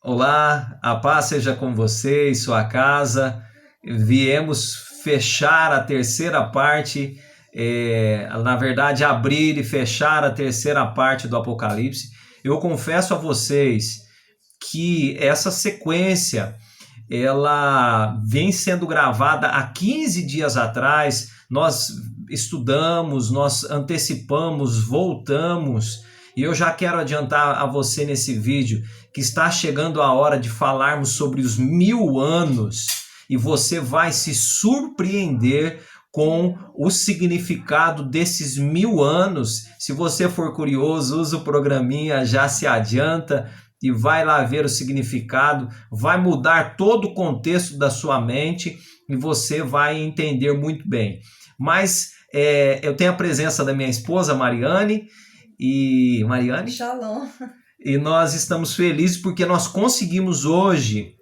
Olá, a paz seja com você e sua casa. Viemos fechar a terceira parte, na verdade, abrir e fechar a terceira parte do Apocalipse. Eu confesso a vocês que essa sequência ela vem sendo gravada há 15 dias atrás. Nós estudamos, nós antecipamos, voltamos. E eu já quero adiantar a você nesse vídeo que está chegando a hora de falarmos sobre os 1000 anos e você vai se surpreender com o significado desses 1000 anos. Se você for curioso, usa o programinha, já se adianta e vai lá ver o significado, vai mudar todo o contexto da sua mente e você vai entender muito bem. Mas eu tenho a presença da minha esposa, Mariane, e Mariane, Shalom. e nós estamos felizes porque nós conseguimos hoje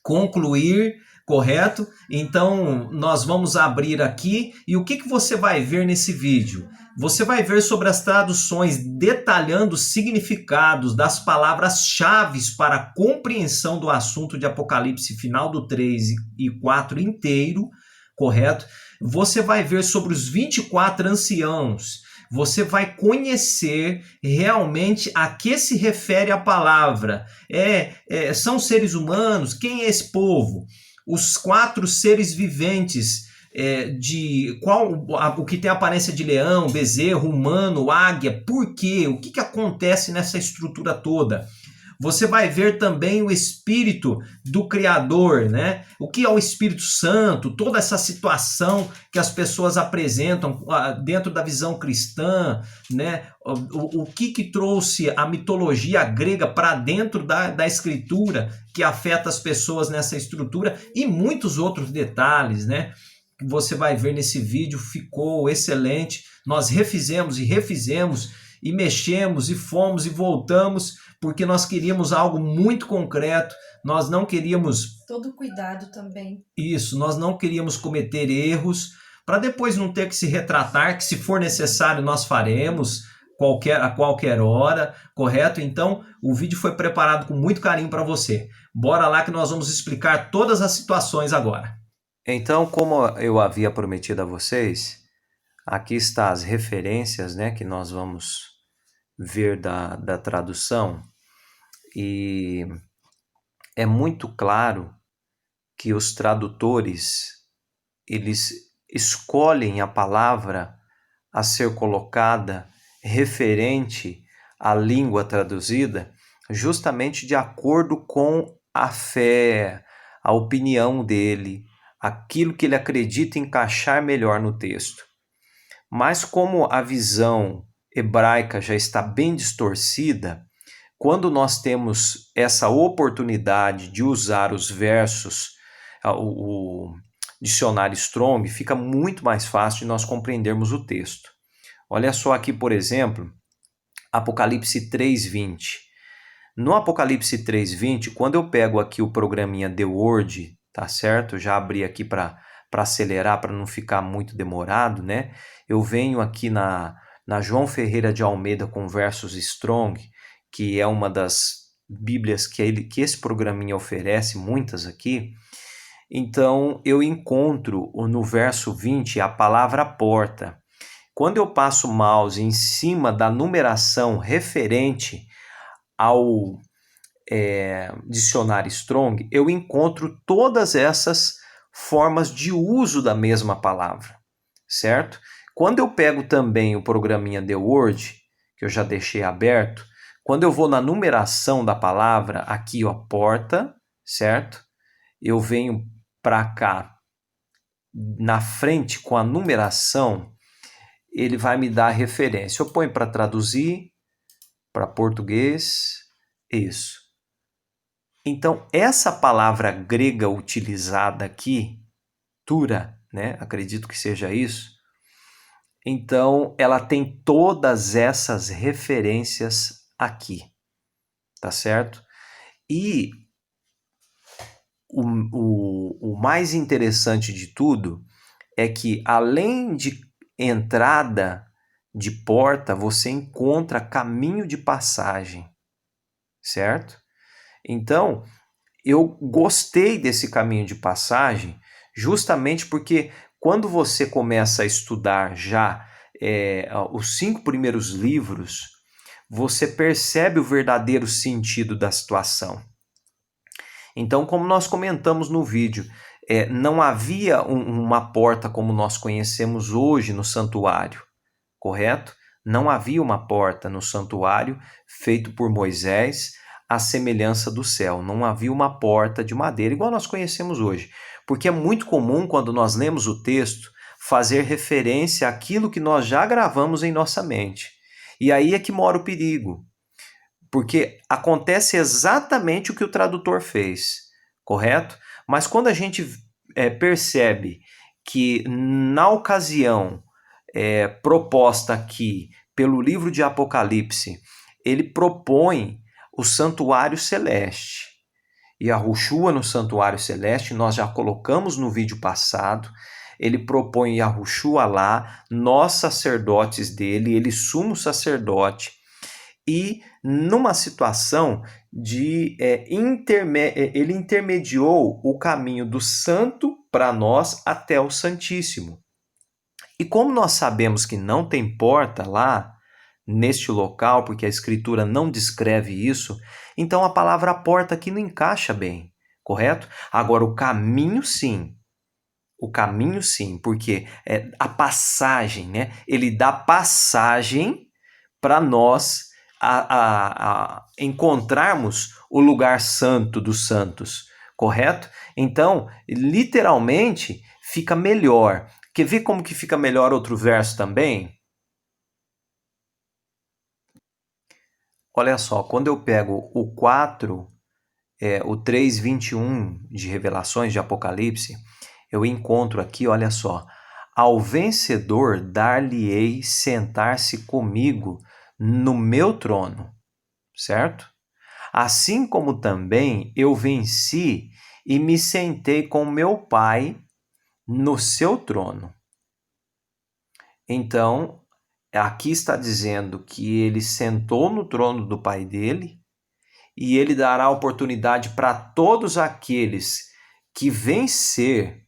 concluir, correto? Então, nós vamos abrir aqui e o que você vai ver nesse vídeo? Você vai ver sobre as traduções detalhando os significados das palavras-chave para a compreensão do assunto de Apocalipse final do 3 e 4 inteiro, correto? Você vai ver sobre os 24 anciãos. Você vai conhecer realmente a que se refere a palavra. São seres humanos? Quem é esse povo? Os 4 seres viventes, o que tem a aparência de leão, bezerro, humano, águia, por quê? O que acontece nessa estrutura toda? Você vai ver também o Espírito do Criador, né? O que é o Espírito Santo, toda essa situação que as pessoas apresentam dentro da visão cristã, né? O que trouxe a mitologia grega para dentro da Escritura, que afeta as pessoas nessa estrutura, e muitos outros detalhes, né? Que você vai ver nesse vídeo, ficou excelente. Nós refizemos e refizemos e mexemos e fomos e voltamos porque nós queríamos algo muito concreto, nós não queríamos Todo cuidado também. isso, nós não queríamos cometer erros, para depois não ter que se retratar, que se for necessário nós faremos a qualquer hora, correto? Então, o vídeo foi preparado com muito carinho para você. Bora lá que nós vamos explicar todas as situações agora. Então, como eu havia prometido a vocês, aqui está as referências, né, que nós vamos ver da tradução. E é muito claro que os tradutores, eles escolhem a palavra a ser colocada referente à língua traduzida justamente de acordo com a fé, a opinião dele, aquilo que ele acredita encaixar melhor no texto. Mas como a visão hebraica já está bem distorcida, quando nós temos essa oportunidade de usar os versos, o dicionário Strong, fica muito mais fácil de nós compreendermos o texto. Olha só aqui, por exemplo, Apocalipse 3:20. No Apocalipse 3:20, quando eu pego aqui o programinha The Word, tá certo? Eu já abri aqui para acelerar, para não ficar muito demorado, né? Eu venho aqui na João Ferreira de Almeida com versos Strong, que é uma das bíblias que esse programinha oferece, muitas aqui. Então, eu encontro no verso 20 a palavra porta. Quando eu passo o mouse em cima da numeração referente ao dicionário Strong, eu encontro todas essas formas de uso da mesma palavra, certo? Quando eu pego também o programinha The Word, que eu já deixei aberto, quando eu vou na numeração da palavra, aqui ó, porta, certo? Eu venho para cá, na frente com a numeração, ele vai me dar a referência. Eu ponho para traduzir, para português, isso. Então, essa palavra grega utilizada aqui, tura, né? Acredito que seja isso. Então, ela tem todas essas referências aqui, tá certo? E o mais interessante de tudo é que, além de entrada de porta, você encontra caminho de passagem, certo? Então, eu gostei desse caminho de passagem justamente porque quando você começa a estudar já os 5 primeiros livros, você percebe o verdadeiro sentido da situação. Então, como nós comentamos no vídeo, não havia uma porta como nós conhecemos hoje no santuário, correto? Não havia uma porta no santuário feito por Moisés à semelhança do céu. Não havia uma porta de madeira igual nós conhecemos hoje. Porque é muito comum, quando nós lemos o texto, fazer referência àquilo que nós já gravamos em nossa mente. E aí é que mora o perigo. Porque acontece exatamente o que o tradutor fez, correto? Mas quando a gente percebe que na ocasião proposta aqui pelo livro de Apocalipse, ele propõe o santuário celeste. E Yahushua no santuário celeste, nós já colocamos no vídeo passado, ele propõe Yahushua lá, nós sacerdotes dele, ele sumo sacerdote, e numa situação de ele intermediou o caminho do santo para nós até o santíssimo. E como nós sabemos que não tem porta lá, neste local, porque a escritura não descreve isso, então a palavra porta aqui não encaixa bem, correto? Agora, o caminho sim. O caminho sim, porque a passagem, né? Ele dá passagem para nós encontrarmos o lugar santo dos santos, correto? Então, literalmente, fica melhor. Quer ver como que fica melhor outro verso também? Olha só, quando eu pego o 4, o 3:21 de Revelações de Apocalipse, eu encontro aqui, olha só, ao vencedor dar-lhe-ei sentar-se comigo no meu trono, certo? Assim como também eu venci e me sentei com meu Pai no seu trono. Então, aqui está dizendo que ele sentou no trono do Pai dele e ele dará oportunidade para todos aqueles que vencer,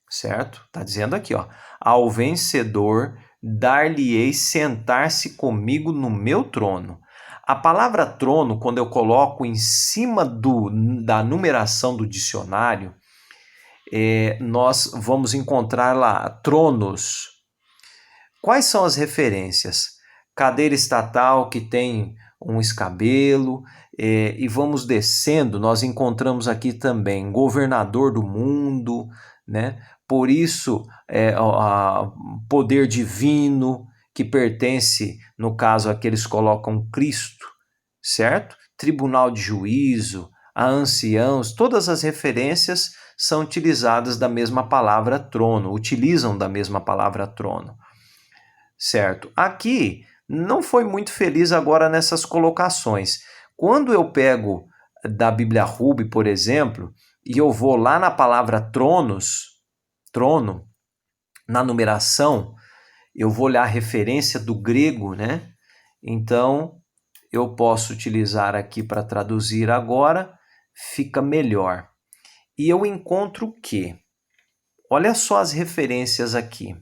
certo? Está dizendo aqui, ó, ao vencedor dar-lhe-ei sentar-se comigo no meu trono. A palavra trono, quando eu coloco em cima da numeração do dicionário, nós vamos encontrar lá tronos. Quais são as referências? Cadeira estatal que tem um escabelo, e vamos descendo, nós encontramos aqui também governador do mundo, né? Por isso, poder divino, que pertence, no caso aqui eles colocam Cristo, certo? Tribunal de juízo, a anciãos, todas as referências são utilizadas da mesma palavra trono, utilizam da mesma palavra trono, certo? Aqui não foi muito feliz agora nessas colocações. Quando eu pego da Bíblia Ruby, por exemplo, e eu vou lá na palavra tronos, trono, na numeração, eu vou olhar a referência do grego, né? Então, eu posso utilizar aqui para traduzir agora, fica melhor. E eu encontro o quê? Olha só as referências aqui.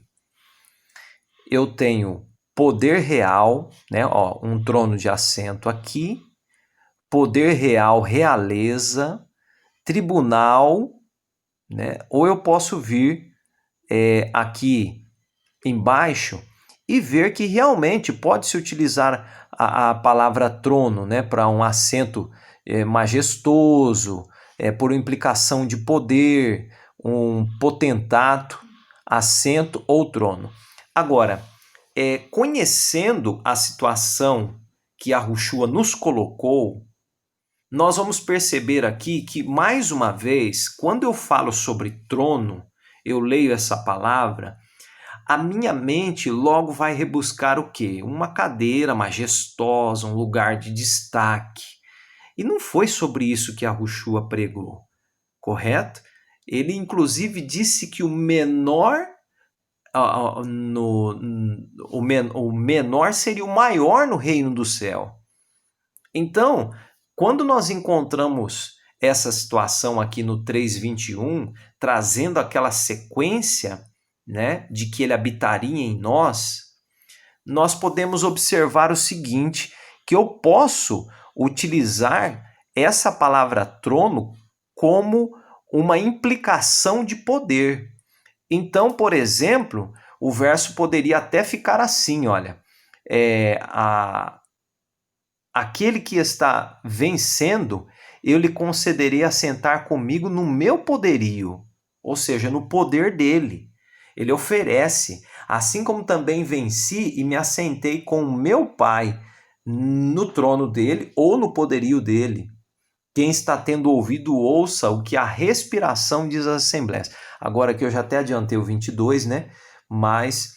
Eu tenho poder real, né? Ó, um trono de assento aqui, poder real, realeza, tribunal, né? Ou eu posso vir aqui embaixo e ver que realmente pode-se utilizar a palavra trono, né? Para um assento majestoso, por implicação de poder, um potentato, assento ou trono. Agora, conhecendo a situação que Yahushua nos colocou, nós vamos perceber aqui que, mais uma vez, quando eu falo sobre trono, eu leio essa palavra, a minha mente logo vai rebuscar o quê? Uma cadeira majestosa, um lugar de destaque. E não foi sobre isso que Yahushua pregou, correto? Ele, inclusive, disse que o menor o menor seria o maior no reino do céu. Então, Quando nós encontramos essa situação aqui no 3:21, trazendo aquela sequência, né, de que ele habitaria em nós podemos observar o seguinte, que eu posso utilizar essa palavra trono como uma implicação de poder. Então, por exemplo, o verso poderia até ficar assim, olha, aquele que está vencendo, eu lhe concederei assentar comigo no meu poderio, ou seja, no poder dele. Ele oferece, assim como também venci e me assentei com o meu Pai no trono dele ou no poderio dele. Quem está tendo ouvido, ouça o que a respiração diz às assembleias. Agora que eu já até adiantei o 22, né? Mas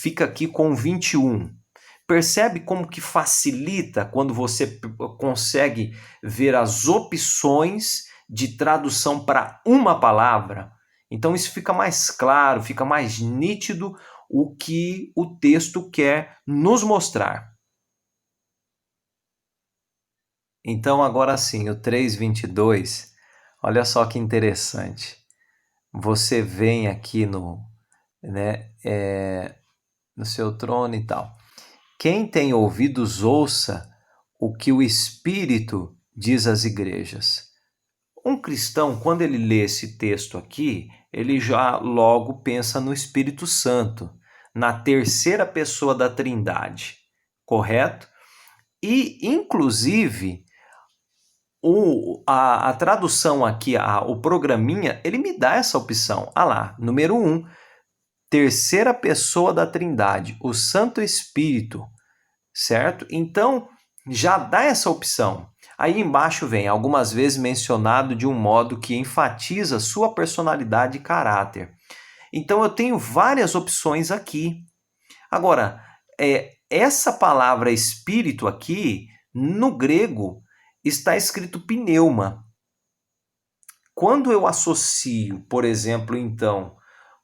fica aqui com o 21. Percebe como que facilita quando você consegue ver as opções de tradução para uma palavra? Então isso fica mais claro, fica mais nítido o que o texto quer nos mostrar. Então agora sim, o 3:22, olha só que interessante. Você vem aqui no seu trono e tal. Quem tem ouvidos, ouça o que o Espírito diz às igrejas. Um cristão, quando ele lê esse texto aqui, ele já logo pensa no Espírito Santo, na terceira pessoa da Trindade, correto? E, inclusive, a tradução aqui, o programinha, ele me dá essa opção. Ah lá, número 1, terceira pessoa da Trindade, o Santo Espírito, certo? Então, já dá essa opção. Aí embaixo vem, algumas vezes mencionado de um modo que enfatiza sua personalidade e caráter. Então, eu tenho várias opções aqui. Agora, essa palavra espírito aqui, no grego, está escrito pneuma. Quando eu associo, por exemplo, então,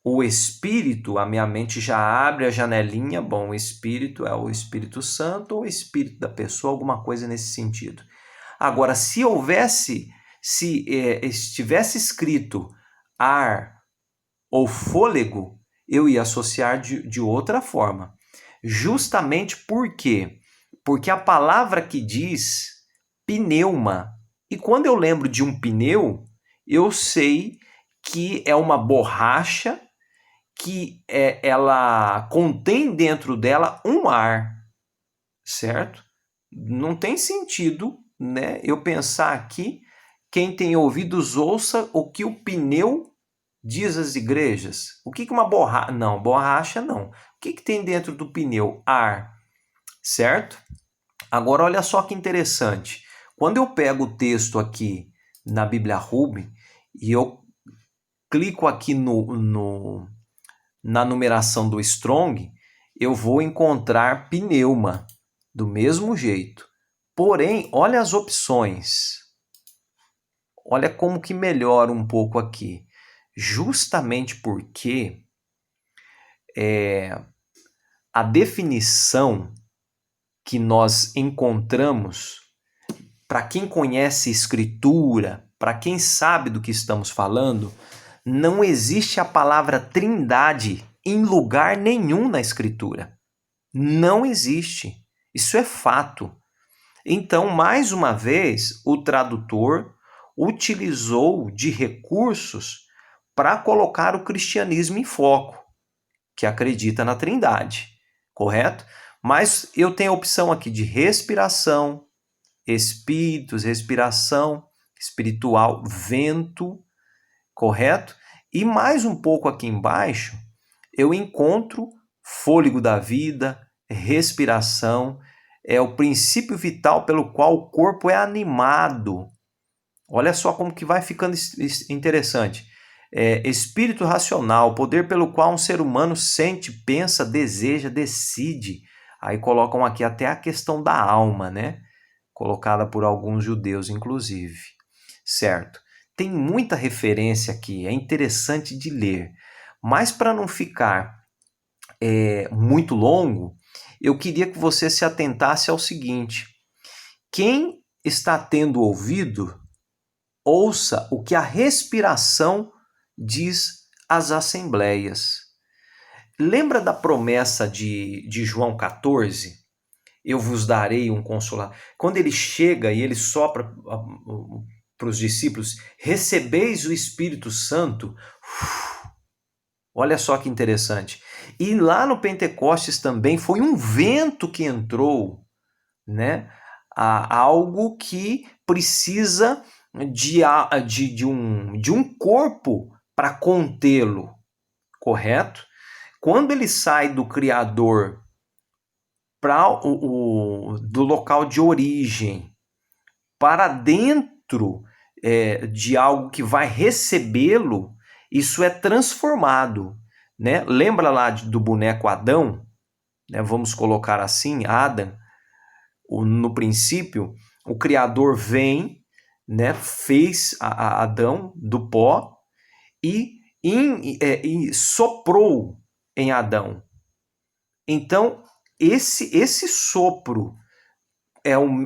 o Espírito, a minha mente já abre a janelinha, bom, o Espírito é o Espírito Santo ou o Espírito da pessoa, alguma coisa nesse sentido. Agora, se estivesse escrito ar ou fôlego, eu ia associar de outra forma. Justamente por quê? Porque a palavra que diz pneuma, e quando eu lembro de um pneu, eu sei que é uma borracha que ela contém dentro dela um ar, certo? Não tem sentido, né, eu pensar aqui, quem tem ouvidos ouça o que o pneu diz às igrejas. O que uma borracha? Não, borracha não. O que tem dentro do pneu? Ar, certo? Agora olha só que interessante. Quando eu pego o texto aqui na Bíblia Ruby e eu clico aqui na numeração do Strong, eu vou encontrar pneuma do mesmo jeito. Porém, olha as opções. Olha como que melhora um pouco aqui. Justamente porque a definição que nós encontramos, para quem conhece escritura, para quem sabe do que estamos falando, não existe a palavra trindade em lugar nenhum na escritura. Não existe. Isso é fato. Então, mais uma vez, o tradutor utilizou de recursos para colocar o cristianismo em foco, que acredita na trindade, correto? Mas eu tenho a opção aqui de respiração, espíritos, respiração espiritual, vento, correto? E mais um pouco aqui embaixo, eu encontro fôlego da vida, respiração, é o princípio vital pelo qual o corpo é animado. Olha só como que vai ficando interessante. Espírito racional, poder pelo qual um ser humano sente, pensa, deseja, decide. Aí colocam aqui até a questão da alma, né? Colocada por alguns judeus, inclusive. Certo? Tem muita referência aqui, é interessante de ler. Mas para não ficar muito longo, eu queria que você se atentasse ao seguinte. Quem está tendo ouvido, ouça o que a respiração diz às assembleias. Lembra da promessa de João 14? Eu vos darei um consolador. Quando ele chega e ele sopra para os discípulos, recebeis o Espírito Santo. Olha só que interessante. E lá no Pentecostes também foi um vento que entrou, né? Algo que precisa de um corpo para contê-lo, correto? Quando ele sai do Criador do local de origem para dentro de algo que vai recebê-lo, isso é transformado, né? Lembra lá do boneco Adão? Né? Vamos colocar assim, Adam. No princípio, o Criador vem, né? Fez a Adão do pó e soprou em Adão. Então, esse sopro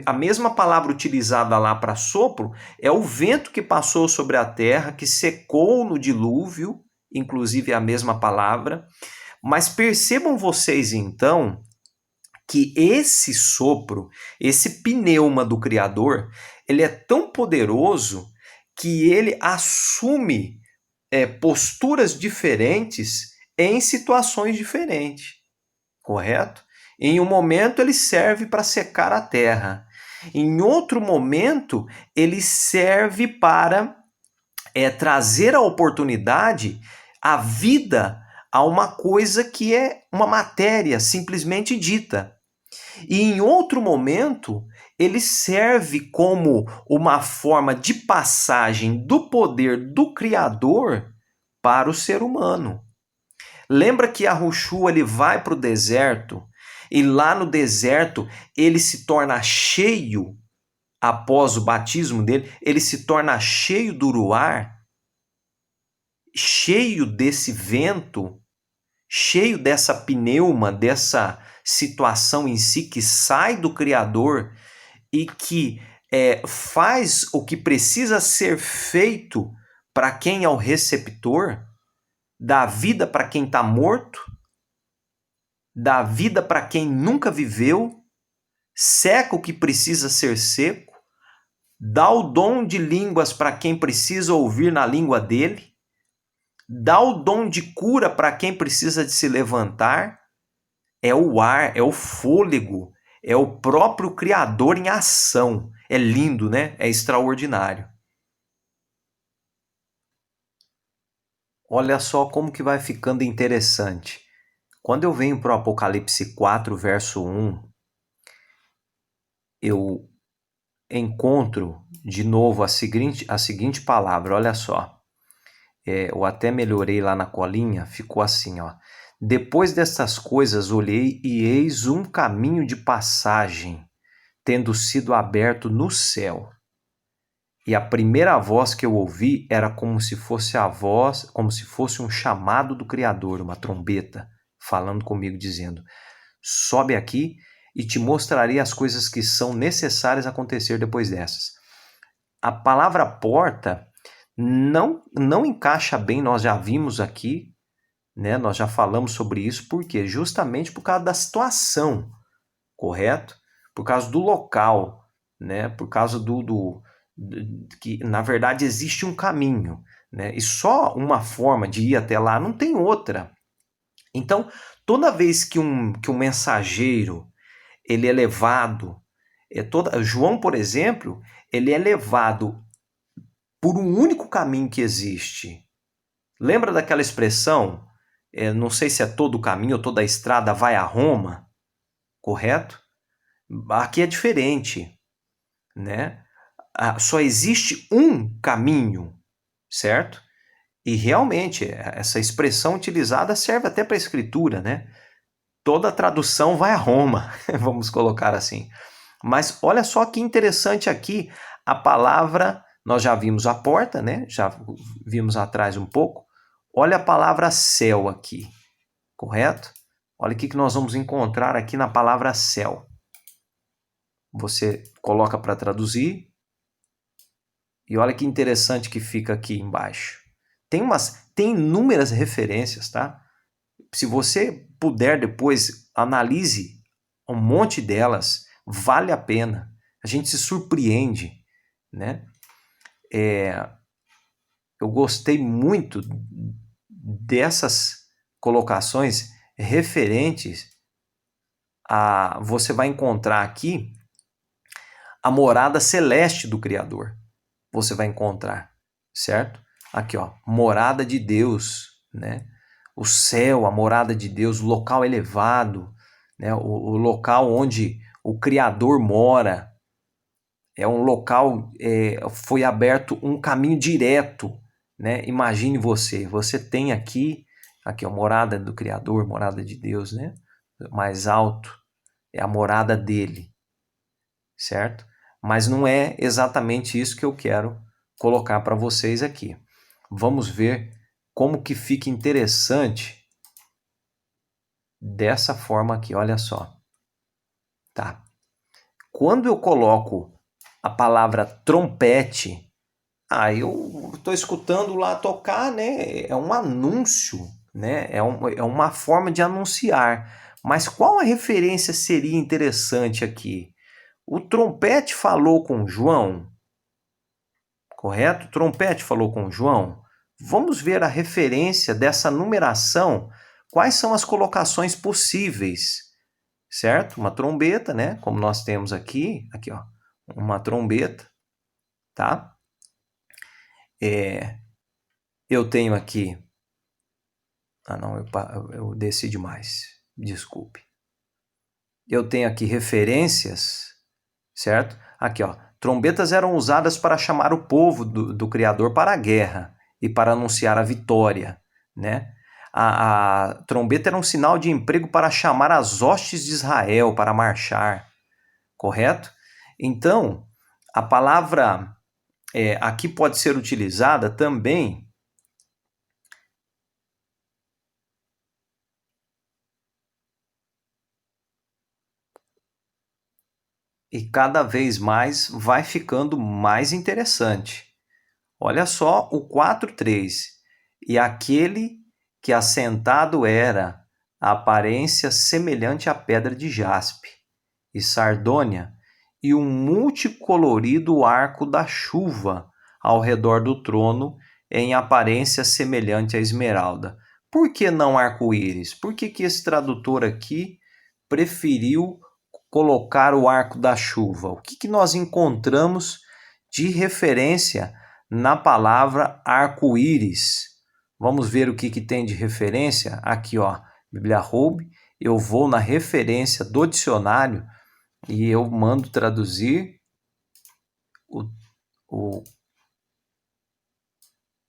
a mesma palavra utilizada lá para sopro, é o vento que passou sobre a terra, que secou no dilúvio, inclusive é a mesma palavra. Mas percebam vocês então que esse sopro, esse pneuma do Criador, ele é tão poderoso que ele assume posturas diferentes em situações diferentes, correto? Em um momento ele serve para secar a terra. Em outro momento ele serve para trazer a oportunidade, a vida a uma coisa que é uma matéria simplesmente dita. E em outro momento ele serve como uma forma de passagem do poder do Criador para o ser humano. Lembra que Yahushua ele vai para o deserto e lá no deserto ele se torna cheio, após o batismo dele, ele se torna cheio do ruar, cheio desse vento, cheio dessa pneuma, dessa situação em si que sai do Criador e que faz o que precisa ser feito para quem é o receptor, dá vida para quem está morto, dá vida para quem nunca viveu, seca o que precisa ser seco, dá o dom de línguas para quem precisa ouvir na língua dele, dá o dom de cura para quem precisa de se levantar. É o ar, é o fôlego, é o próprio Criador em ação. É lindo, né? É extraordinário. Olha só como que vai ficando interessante. Quando eu venho para o Apocalipse 4, verso 1, eu encontro de novo a seguinte palavra, olha só. Eu até melhorei lá na colinha, ficou assim, ó. Depois destas coisas olhei e eis um caminho de passagem, tendo sido aberto no céu. E a primeira voz que eu ouvi era como se fosse um chamado do Criador, uma trombeta, falando comigo, dizendo: sobe aqui e te mostrarei as coisas que são necessárias acontecer depois dessas. A palavra porta não encaixa bem, nós já vimos aqui, né? Nós já falamos sobre isso, por quê? Justamente por causa da situação, correto? Por causa do local, né? Por causa que na verdade existe um caminho, né? E só uma forma de ir até lá, não tem outra. Então, toda vez que um mensageiro ele é levado, João, por exemplo, ele é levado por um único caminho que existe. Lembra daquela expressão? Não sei se é todo o caminho ou toda a estrada vai a Roma, correto? Aqui é diferente, né? Só existe um caminho, certo? E realmente, essa expressão utilizada serve até para a escritura, né? Toda tradução vai a Roma, vamos colocar assim. Mas olha só que interessante aqui, a palavra, nós já vimos a porta, né? Já vimos atrás um pouco. Olha a palavra céu aqui, correto? Olha o que nós vamos encontrar aqui na palavra céu. Você coloca para traduzir. E olha que interessante que fica aqui embaixo. Tem inúmeras referências, tá? Se você puder depois, analise um monte delas, vale a pena. A gente se surpreende, né? Eu gostei muito dessas colocações referentes a... Você vai encontrar aqui a morada celeste do Criador. Você vai encontrar, certo? Aqui, ó, morada de Deus, né? O céu, a morada de Deus, o local elevado, né? O local onde o Criador mora. É um local, foi aberto um caminho direto, né? Imagine você tem aqui ó, morada do Criador, morada de Deus, né? Mais alto, é a morada dele, certo? Mas não é exatamente isso que eu quero colocar para vocês aqui. Vamos ver como que fica interessante dessa forma aqui, olha só. Tá? Quando eu coloco a palavra trompete, eu estou escutando lá tocar, né? É um anúncio, né? É uma forma de anunciar. Mas qual a referência seria interessante aqui? O trompete falou com João, correto? O trompete falou com João. Vamos ver a referência dessa numeração. Quais são as colocações possíveis? Certo? Uma trombeta, né? Como nós temos aqui, ó, uma trombeta, tá? Eu tenho aqui... não, eu desci demais. Desculpe. Eu tenho aqui referências, certo? Aqui, ó. Trombetas eram usadas para chamar o povo do Criador para a guerra e para anunciar a vitória, né? A trombeta era um sinal de emprego para chamar as hostes de Israel para marchar, correto? Então, a palavra aqui pode ser utilizada também e cada vez mais vai ficando mais interessante. Olha só o 4:3. E aquele que assentado era a aparência semelhante à pedra de jaspe e sardônia e um multicolorido arco da chuva ao redor do trono em aparência semelhante à esmeralda. Por que não arco-íris? Por que esse tradutor aqui preferiu colocar o arco da chuva? O que nós encontramos de referência na palavra arco-íris? Vamos ver o que tem de referência? Aqui, ó, Bíblia Hub. Eu vou na referência do dicionário e eu mando traduzir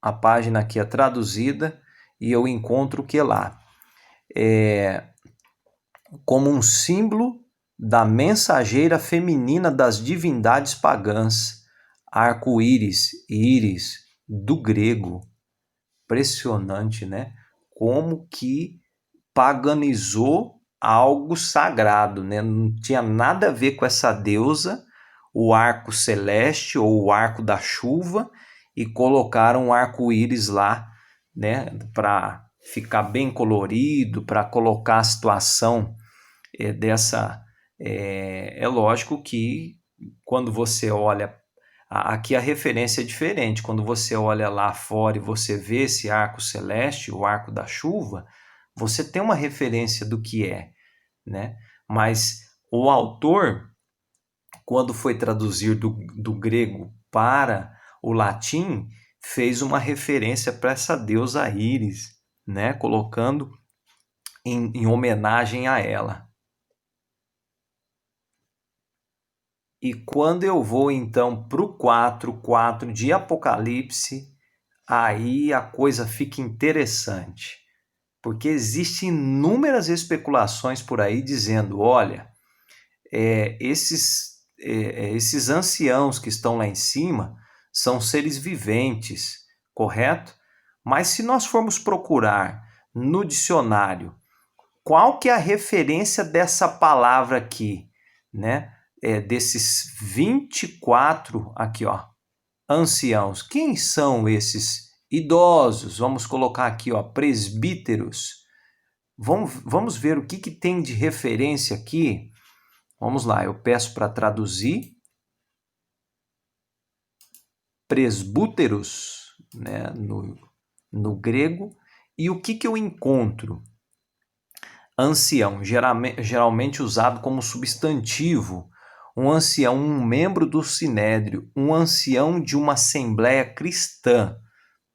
a página aqui é traduzida e eu encontro o que lá? Como um símbolo da mensageira feminina das divindades pagãs, arco-íris, íris, do grego. Impressionante, né? Como que paganizou algo sagrado, né? Não tinha nada a ver com essa deusa, o arco celeste ou o arco da chuva, e colocaram um arco-íris lá, né? Para ficar bem colorido, para colocar a situação dessa... É lógico que quando você olha... Aqui a referência é diferente. Quando você olha lá fora e você vê esse arco celeste, o arco da chuva, você tem uma referência do que é, né? Mas o autor, quando foi traduzir do grego para o latim, fez uma referência para essa deusa Íris, né? Colocando em homenagem a ela. E quando eu vou então para o 4 de Apocalipse, aí a coisa fica interessante. Porque existem inúmeras especulações por aí dizendo, olha, esses anciãos que estão lá em cima são seres viventes, correto? Mas se nós formos procurar no dicionário, qual que é a referência dessa palavra aqui, né? desses 24 aqui, ó, anciãos, quem são esses idosos? Vamos colocar aqui, ó, presbíteros. Vamos ver o que tem de referência aqui. Vamos lá, eu peço para traduzir. Presbúteros, né, no grego. E o que eu encontro? Ancião, geralmente usado como substantivo. Um ancião, um membro do sinédrio, um ancião de uma assembleia cristã.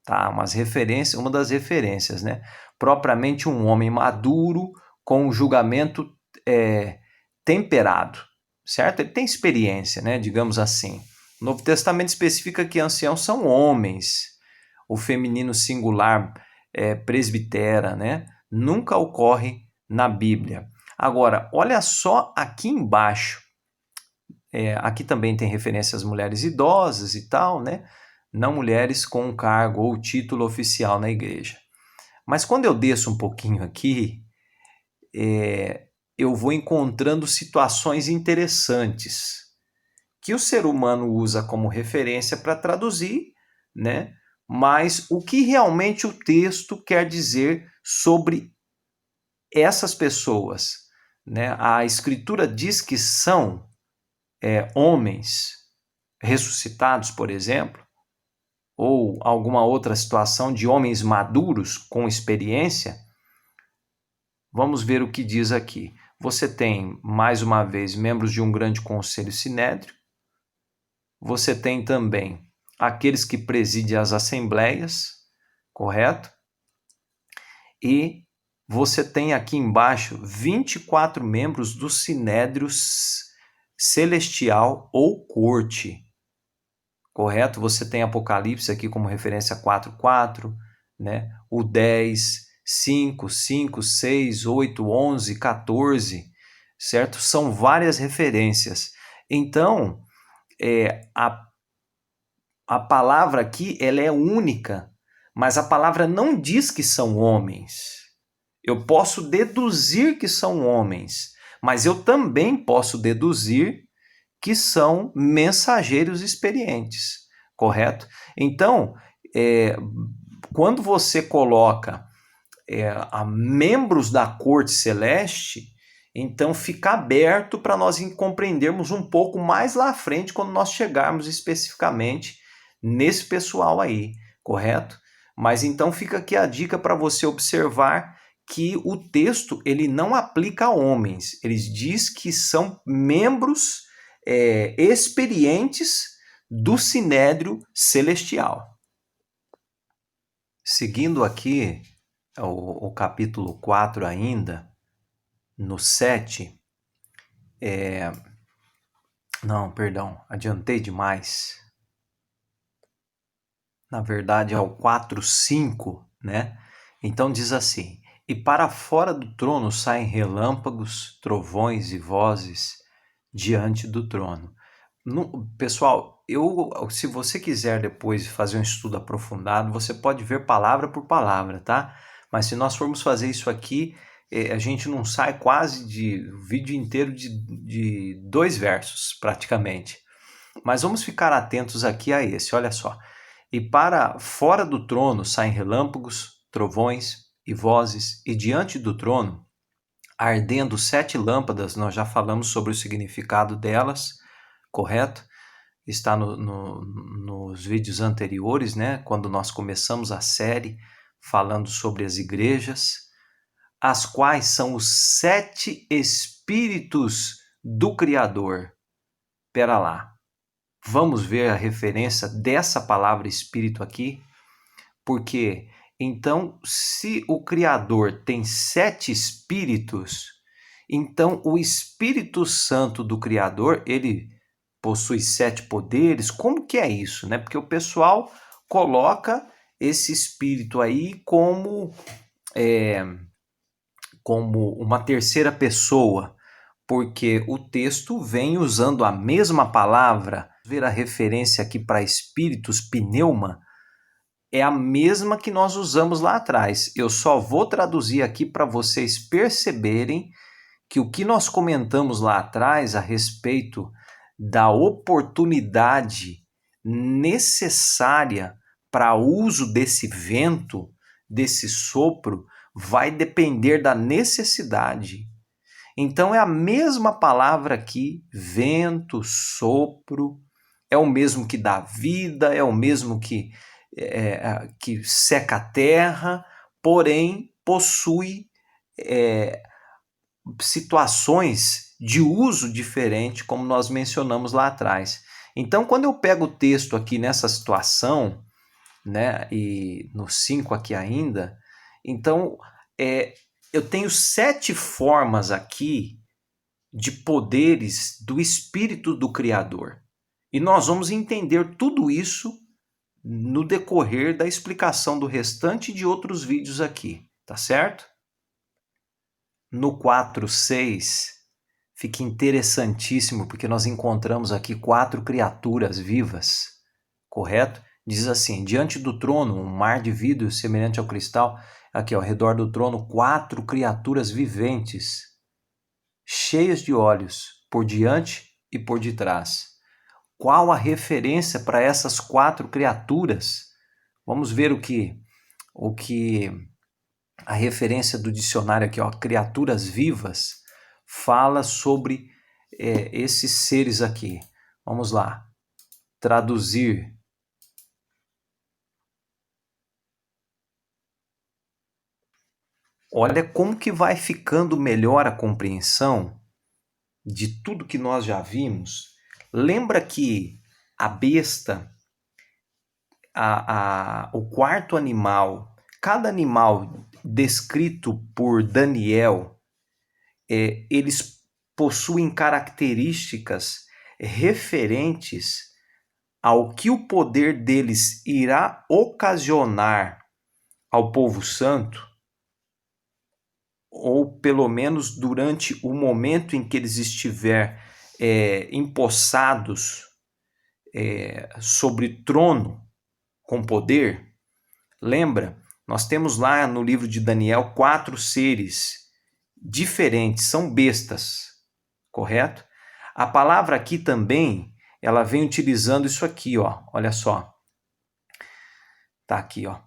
Tá? Uma das referências, né? Propriamente um homem maduro, com um julgamento temperado, certo? Ele tem experiência, né? Digamos assim. O Novo Testamento especifica que anciãos são homens. O feminino singular presbitera, né? Nunca ocorre na Bíblia. Agora, olha só aqui embaixo. Aqui também tem referência às mulheres idosas e tal, né? Não mulheres com um cargo ou título oficial na igreja. Mas quando eu desço um pouquinho aqui, eu vou encontrando situações interessantes que o ser humano usa como referência para traduzir, né? Mas o que realmente o texto quer dizer sobre essas pessoas, né? A Escritura diz que são homens ressuscitados, por exemplo, ou alguma outra situação de homens maduros com experiência. Vamos ver o que diz aqui. Você tem, mais uma vez, membros de um grande conselho sinédrio. Você tem também aqueles que presidem as assembleias, correto? E você tem aqui embaixo 24 membros do sinédrio celestial ou corte, correto? Você tem Apocalipse aqui como referência 4:4, né? O 10, 5, 5, 6, 8, 11, 14, certo? São várias referências. Então, a palavra aqui ela é única, mas a palavra não diz que são homens. Eu posso deduzir que são homens, mas eu também posso deduzir que são mensageiros experientes, correto? Então, quando você coloca a membros da corte celeste, então fica aberto para nós compreendermos um pouco mais lá à frente quando nós chegarmos especificamente nesse pessoal aí, correto? Mas então fica aqui a dica para você observar que o texto ele não aplica a homens, ele diz que são membros experientes do sinédrio celestial. Seguindo aqui o capítulo 4 ainda, no 7, não, perdão, adiantei demais. Na verdade é o 4:5, né? Então diz assim: e para fora do trono saem relâmpagos, trovões e vozes diante do trono. Pessoal, se você quiser depois fazer um estudo aprofundado, você pode ver palavra por palavra, tá? Mas se nós formos fazer isso aqui, a gente não sai quase de vídeo inteiro de 2 versos, praticamente. Mas vamos ficar atentos aqui a esse, olha só. E para fora do trono saem relâmpagos, trovões e vozes, e diante do trono, ardendo 7 lâmpadas, nós já falamos sobre o significado delas, correto? Está nos vídeos anteriores, né? Quando nós começamos a série falando sobre as igrejas, as quais são os 7 espíritos do Criador. Pera lá. Vamos ver a referência dessa palavra espírito aqui? Porque, então, se o Criador tem 7 espíritos, então o Espírito Santo do Criador, ele possui 7 poderes? Como que é isso, né? Porque o pessoal coloca esse espírito aí como uma terceira pessoa, porque o texto vem usando a mesma palavra. Ver a referência aqui para espíritos, pneuma, é a mesma que nós usamos lá atrás. Eu só vou traduzir aqui para vocês perceberem que o que nós comentamos lá atrás a respeito da oportunidade necessária para uso desse vento, desse sopro, vai depender da necessidade. Então é a mesma palavra aqui, vento, sopro, é o mesmo que dá vida, é o mesmo que seca a terra, porém possui situações de uso diferente, como nós mencionamos lá atrás. Então, quando eu pego o texto aqui nessa situação, né, e no 5 aqui ainda, então eu tenho 7 formas aqui de poderes do Espírito do Criador. E nós vamos entender tudo isso no decorrer da explicação do restante de outros vídeos aqui, tá certo? No 4:6 fica interessantíssimo, porque nós encontramos aqui 4 criaturas vivas, correto? Diz assim, diante do trono, um mar de vidro semelhante ao cristal, aqui ao redor do trono, 4 criaturas viventes, cheias de olhos, por diante e por detrás. Qual a referência para essas 4 criaturas? Vamos ver o que a referência do dicionário aqui, ó, criaturas vivas, fala sobre esses seres aqui. Vamos lá, traduzir. Olha como que vai ficando melhor a compreensão de tudo que nós já vimos. Lembra que a besta, o quarto animal, cada animal descrito por Daniel, eles possuem características referentes ao que o poder deles irá ocasionar ao povo santo, ou pelo menos durante o momento em que eles estiver empossados sobre trono com poder. Lembra? Nós temos lá no livro de Daniel 4 seres diferentes, são bestas, correto? A palavra aqui também, ela vem utilizando isso aqui, ó, olha só. Tá aqui, ó.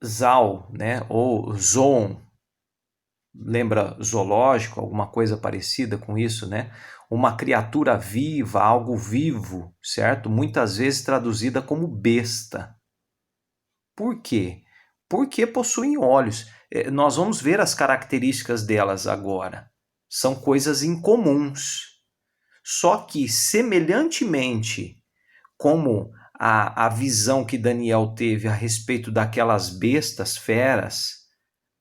Zal, né, ou zoon, lembra zoológico, alguma coisa parecida com isso, né? Uma criatura viva, algo vivo, certo? Muitas vezes traduzida como besta. Por quê? Porque possuem olhos. Nós vamos ver as características delas agora. São coisas incomuns. Só que, semelhantemente como a visão que Daniel teve a respeito daquelas bestas feras,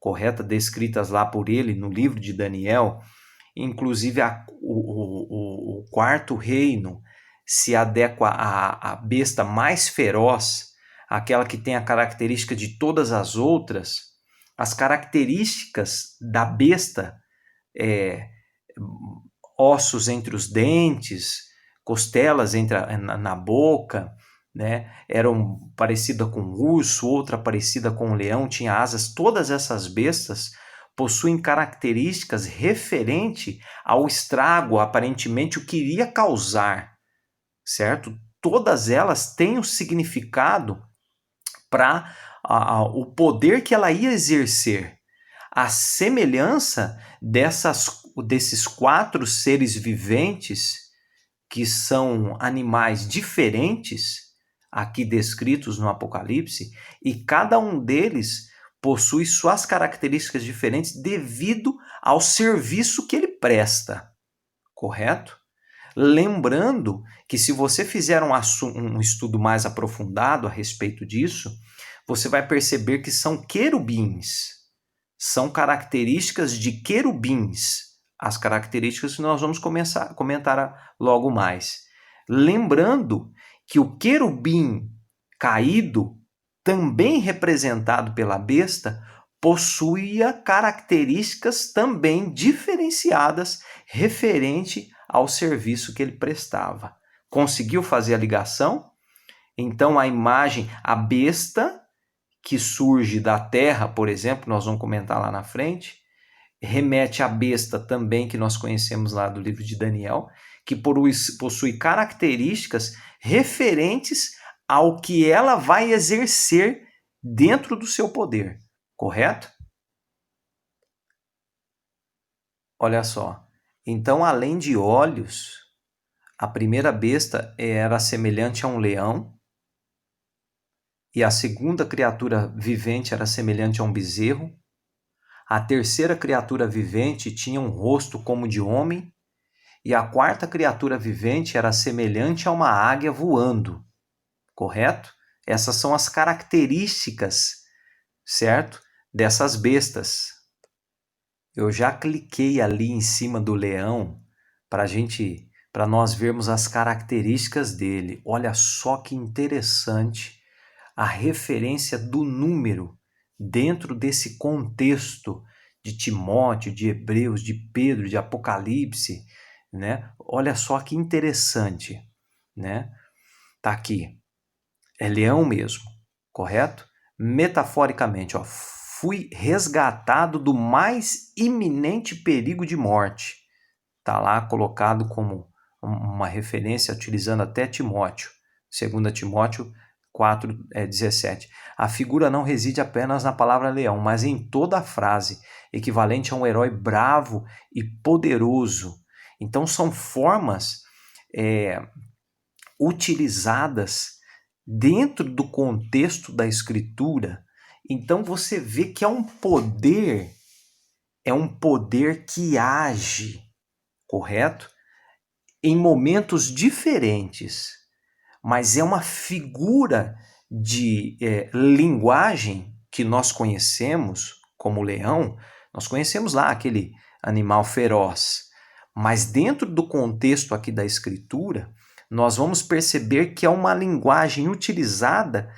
correta, descritas lá por ele no livro de Daniel, inclusive o quarto reino se adequa à besta mais feroz, aquela que tem a característica de todas as outras. As características da besta, ossos entre os dentes, costelas na boca, né? Eram parecida com um urso, outra parecida com um leão, tinha asas. Todas essas bestas possuem características referente ao estrago, aparentemente o que iria causar, certo? Todas elas têm um significado para o poder que ela ia exercer. A semelhança desses 4 seres viventes, que são animais diferentes, aqui descritos no Apocalipse, e cada um deles possui suas características diferentes devido ao serviço que ele presta, correto? Lembrando que se você fizer um estudo mais aprofundado a respeito disso, você vai perceber que são querubins, são características de querubins, as características que nós vamos comentar logo mais. Lembrando que o querubim caído, também representado pela besta, possuía características também diferenciadas referente ao serviço que ele prestava. Conseguiu fazer a ligação? Então a imagem, a besta que surge da terra, por exemplo, nós vamos comentar lá na frente, remete à besta também, que nós conhecemos lá do livro de Daniel, que possui características referentes ao que ela vai exercer dentro do seu poder, correto? Olha só. Então, além de olhos, a primeira besta era semelhante a um leão, e a segunda criatura vivente era semelhante a um bezerro. A terceira criatura vivente tinha um rosto como de homem, e a quarta criatura vivente era semelhante a uma águia voando, correto? Essas são as características, certo? Dessas bestas. Eu já cliquei ali em cima do leão para nós vermos as características dele. Olha só que interessante a referência do número dentro desse contexto de Timóteo, de Hebreus, de Pedro, de Apocalipse, né? Olha só que interessante, né? Tá aqui. É leão mesmo, correto? Metaforicamente, ó, fui resgatado do mais iminente perigo de morte. Tá lá colocado como uma referência utilizando até Timóteo, 2 Timóteo 4:17. A figura não reside apenas na palavra leão, mas em toda a frase, equivalente a um herói bravo e poderoso. Então são formas utilizadas dentro do contexto da escritura. Então você vê que é um poder que age, correto? Em momentos diferentes, mas é uma figura de linguagem que nós conhecemos como leão. Nós conhecemos lá aquele animal feroz, mas dentro do contexto aqui da escritura, nós vamos perceber que é uma linguagem utilizada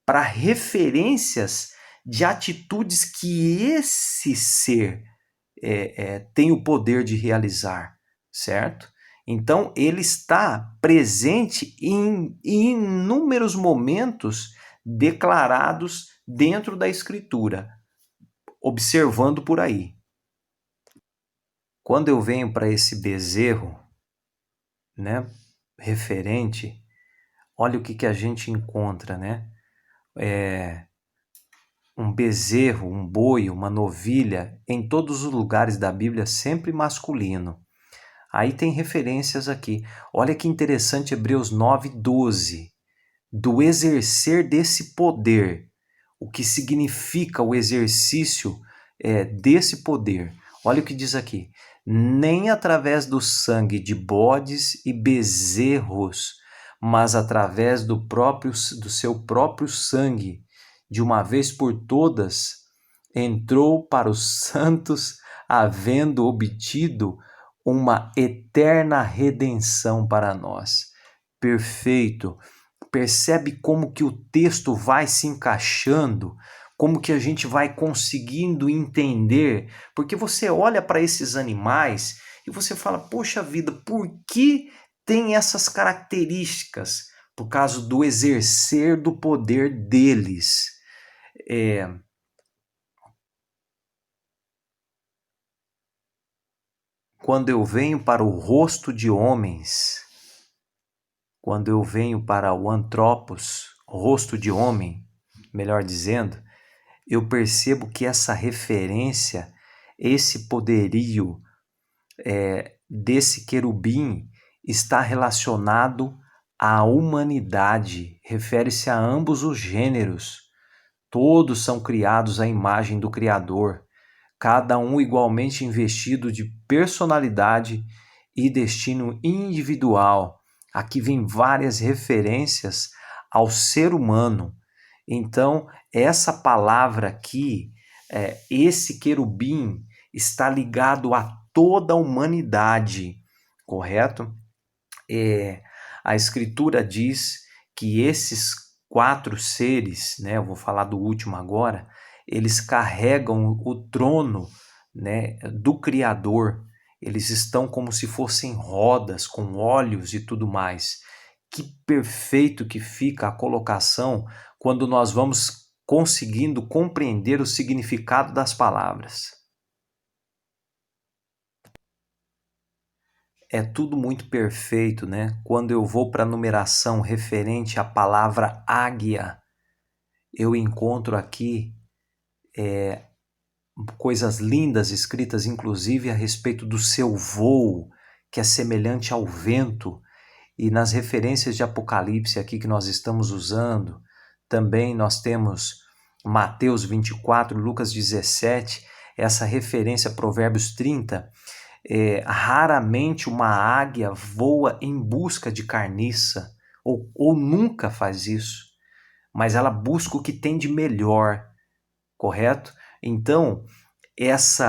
para referências de atitudes que esse ser tem o poder de realizar, certo? Então, ele está presente em inúmeros momentos declarados dentro da Escritura, observando por aí. Quando eu venho para esse bezerro, né, referente, olha o que a gente encontra, né? Um bezerro, um boi, uma novilha, em todos os lugares da Bíblia, sempre masculino. Aí tem referências aqui. Olha que interessante, Hebreus 9:12. Do exercer desse poder. O que significa o exercício desse poder. Olha o que diz aqui. Nem através do sangue de bodes e bezerros, mas através do seu próprio sangue, de uma vez por todas, entrou para os santos, havendo obtido uma eterna redenção para nós. Perfeito. Percebe como que o texto vai se encaixando, como que a gente vai conseguindo entender, porque você olha para esses animais e você fala, poxa vida, por que tem essas características? Por causa do exercer do poder deles. Quando eu venho para o rosto de homens, quando eu venho para o antropos, rosto de homem, melhor dizendo, eu percebo que essa referência, esse poderio desse querubim está relacionado à humanidade, refere-se a ambos os gêneros. Todos são criados à imagem do Criador, cada um igualmente investido de personalidade e destino individual. Aqui vem várias referências ao ser humano. Então, essa palavra aqui, esse querubim, está ligado a toda a humanidade, correto? A Escritura diz que esses 4 seres, né, eu vou falar do último agora, eles carregam o trono, né, do Criador. Eles estão como se fossem rodas, com olhos e tudo mais. Que perfeito que fica a colocação quando nós vamos conseguindo compreender o significado das palavras. é tudo muito perfeito, né? Quando eu vou para a numeração referente à palavra águia, eu encontro aqui coisas lindas escritas, inclusive a respeito do seu voo, que é semelhante ao vento. E nas referências de Apocalipse aqui que nós estamos usando, também nós temos Mateus 24, Lucas 17, essa referência a Provérbios 30. Raramente uma águia voa em busca de carniça, ou nunca faz isso, mas ela busca o que tem de melhor, correto? Então, esse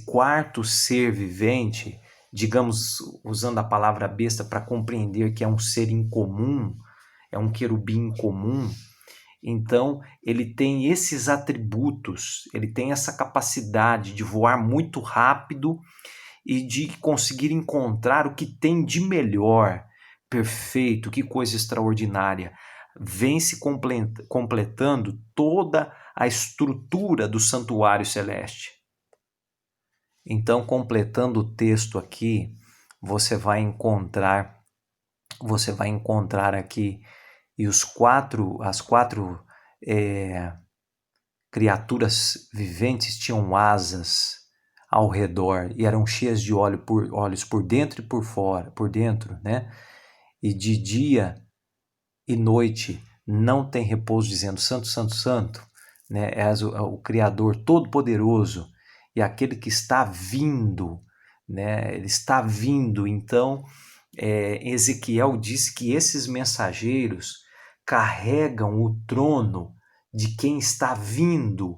quarto ser vivente, digamos, usando a palavra besta para compreender que é um ser incomum, é um querubim incomum, então ele tem esses atributos, ele tem essa capacidade de voar muito rápido e de conseguir encontrar o que tem de melhor, perfeito, que coisa extraordinária. Vem se completando toda a estrutura do santuário celeste. Então, completando o texto aqui, você vai encontrar aqui e as quatro criaturas viventes tinham asas ao redor e eram cheias de olhos por dentro e por fora, por dentro, né? E de dia e noite não tem repouso, dizendo: Santo, Santo, Santo, né? És o Criador Todo-Poderoso e aquele que está vindo, né? Ele está vindo. Então, Ezequiel diz que esses mensageiros carregam o trono de quem está vindo,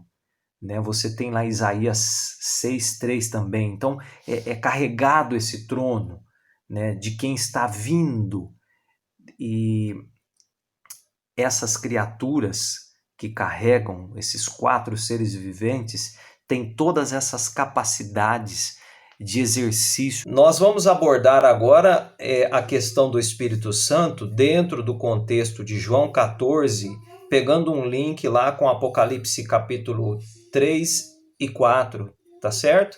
né? Você tem lá Isaías 6:3 também. Então, é carregado esse trono, né, de quem está vindo. E essas criaturas que carregam esses quatro seres viventes têm todas essas capacidades de exercício. Nós vamos abordar agora a questão do Espírito Santo dentro do contexto de João 14, pegando um link lá com Apocalipse capítulo 3 e 4, tá certo?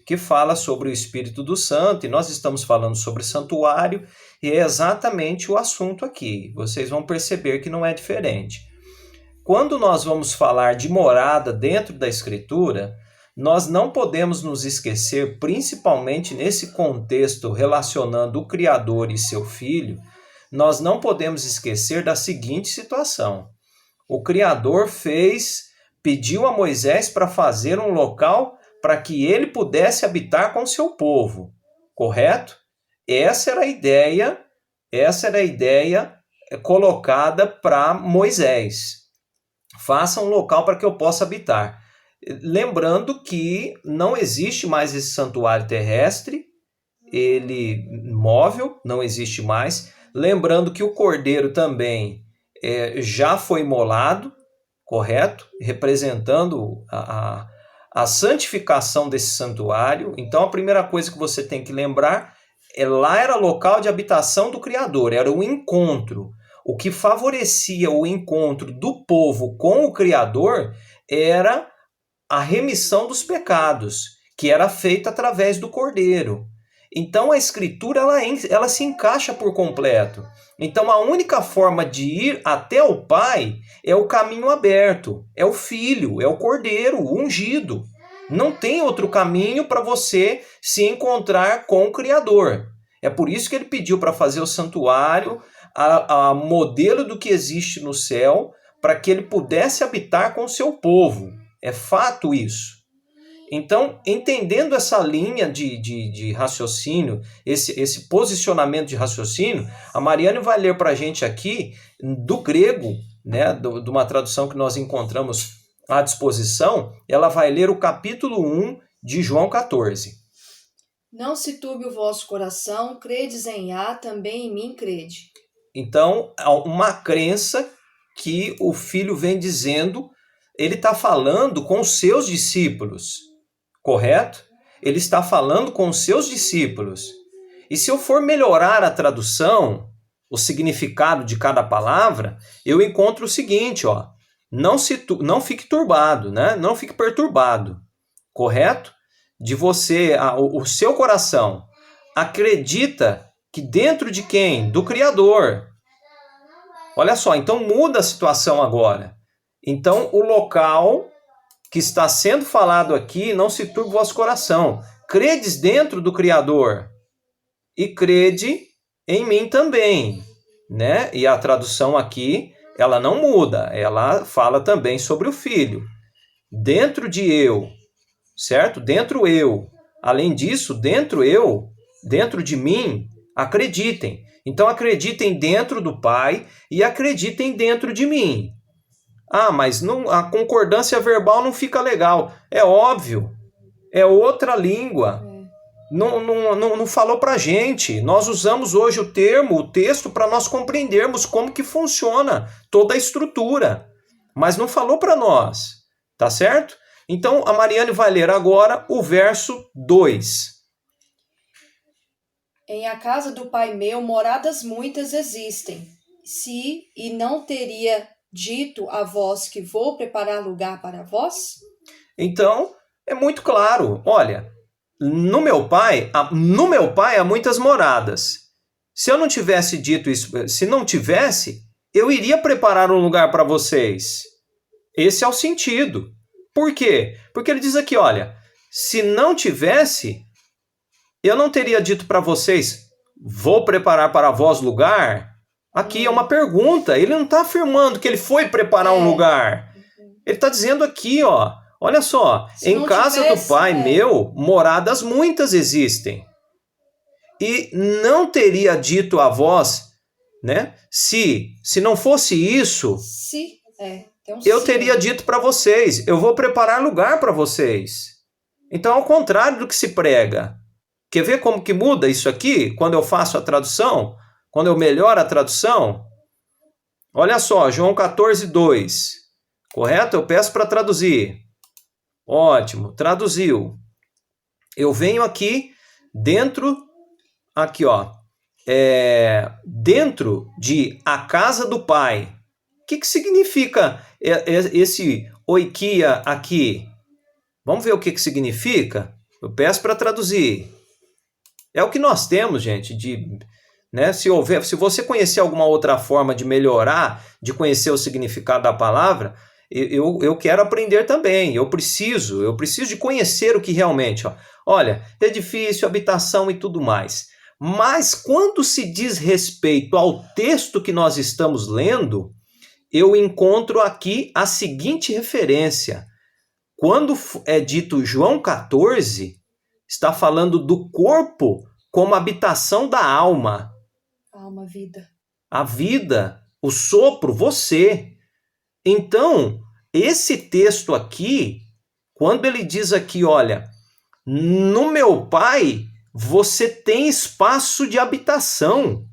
Que fala sobre o Espírito do Santo, e nós estamos falando sobre santuário, e é exatamente o assunto aqui. Vocês vão perceber que não é diferente. Quando nós vamos falar de morada dentro da Escritura, nós não podemos nos esquecer, principalmente nesse contexto relacionando o Criador e seu Filho, nós não podemos esquecer da seguinte situação. O Criador pediu a Moisés para fazer um local para que ele pudesse habitar com seu povo, correto? Essa era a ideia colocada para Moisés. Faça um local para que eu possa habitar. Lembrando que não existe mais esse santuário terrestre, ele móvel, não existe mais. Lembrando que o cordeiro também já foi imolado, correto? Representando a santificação desse santuário. Então, a primeira coisa que você tem que lembrar lá era local de habitação do Criador, era o encontro. O que favorecia o encontro do povo com o Criador era a remissão dos pecados, que era feita através do Cordeiro. Então, a Escritura ela se encaixa por completo. Então, a única forma de ir até o Pai é o caminho aberto, é o Filho, é o Cordeiro, o ungido. Não tem outro caminho para você se encontrar com o Criador. É por isso que ele pediu para fazer o santuário, a modelo do que existe no céu, para que ele pudesse habitar com o seu povo. É fato isso. Então, entendendo essa linha de raciocínio, esse posicionamento de raciocínio, a Mariane vai ler para a gente aqui, do grego, né, de uma tradução que nós encontramos à disposição, ela vai ler o capítulo 1 de João 14. Não se turbe o vosso coração, credes em A, também em mim crede. Então, há uma crença que o filho vem dizendo, ele está falando com os seus discípulos, correto? Ele está falando com os seus discípulos. E se eu for melhorar a tradução, o significado de cada palavra, eu encontro o seguinte, ó, não fique turbado, né? Não fique perturbado, correto? de você, o seu coração acredita que dentro de quem? Do Criador. Olha só, então muda a situação agora. Então o local que está sendo falado aqui, não se turbe o vosso coração. Credes dentro do Criador e crede em mim também, né? E a tradução aqui, ela não muda, ela fala também sobre o Filho. Dentro de eu, certo? Dentro eu. Além disso, dentro eu, dentro de mim, acreditem. Então acreditem dentro do Pai e acreditem dentro de mim. Ah, mas não, a concordância verbal não fica legal. É óbvio, é outra língua. Não falou pra gente. Nós usamos hoje o termo, o texto, para nós compreendermos como que funciona toda a estrutura. Mas não falou para nós, tá certo? Então a Mariane vai ler agora o verso 2. Em a casa do Pai meu moradas muitas existem. Se e não teria dito a vós que vou preparar lugar para vós? Então, é muito claro. Olha, no meu pai há muitas moradas. Se eu não tivesse dito isso, se não tivesse, eu iria preparar um lugar para vocês. Esse é o sentido. Por quê? Porque ele diz aqui, olha, se não tivesse, eu não teria dito para vocês, vou preparar para vós lugar. Aqui é uma pergunta. Ele não está afirmando que ele foi preparar um lugar. Ele está dizendo aqui, ó, olha só, em casa do Pai meu, moradas muitas existem. E não teria dito a vós, né? Se não fosse isso, eu teria dito para vocês, eu vou preparar lugar para vocês. Então, ao contrário do que se prega. Quer ver como que muda isso aqui, quando eu faço a tradução? Quando eu melhoro a tradução? Olha só, João 14, 2. Correto? Eu peço para traduzir. Ótimo, traduziu. Eu venho aqui dentro, aqui ó, dentro de a casa do Pai. O que significa esse oikia aqui? Vamos ver o que significa? Eu peço para traduzir. É o que nós temos, gente, né? Se você conhecer alguma outra forma de melhorar, de conhecer o significado da palavra, eu quero aprender também. Eu preciso de conhecer o que realmente, ó. Olha, edifício, habitação e tudo mais. Mas quando se diz respeito ao texto que nós estamos lendo, eu encontro aqui a seguinte referência. Quando é dito João 14, está falando do corpo como habitação da alma. Alma, vida. A vida, o sopro, você. Então, esse texto aqui, quando ele diz aqui, olha, no meu Pai, você tem espaço de habitação.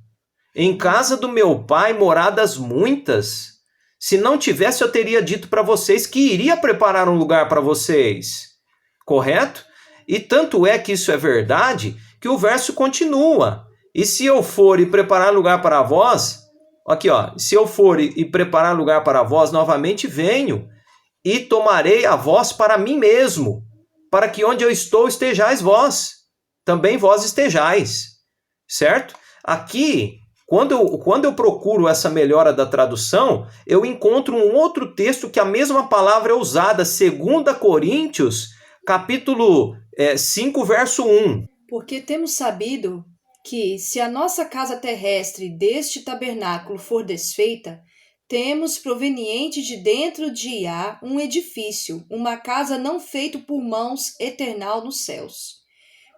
Em casa do meu Pai, moradas muitas. Se não tivesse, eu teria dito para vocês que iria preparar um lugar para vocês. Correto? E tanto é que isso é verdade, que o verso continua. E se eu for e preparar lugar para vós, aqui ó, se eu for e preparar lugar para vós, novamente venho e tomarei a vós para mim mesmo, para que onde eu estou estejais vós, também vós estejais. Certo? Aqui, quando eu procuro essa melhora da tradução, eu encontro um outro texto que a mesma palavra é usada, 2 Coríntios, capítulo 5, verso 1. Porque temos sabido que, se a nossa casa terrestre deste tabernáculo for desfeita, temos proveniente de dentro de Iá um edifício, uma casa não feita por mãos, eternal nos céus.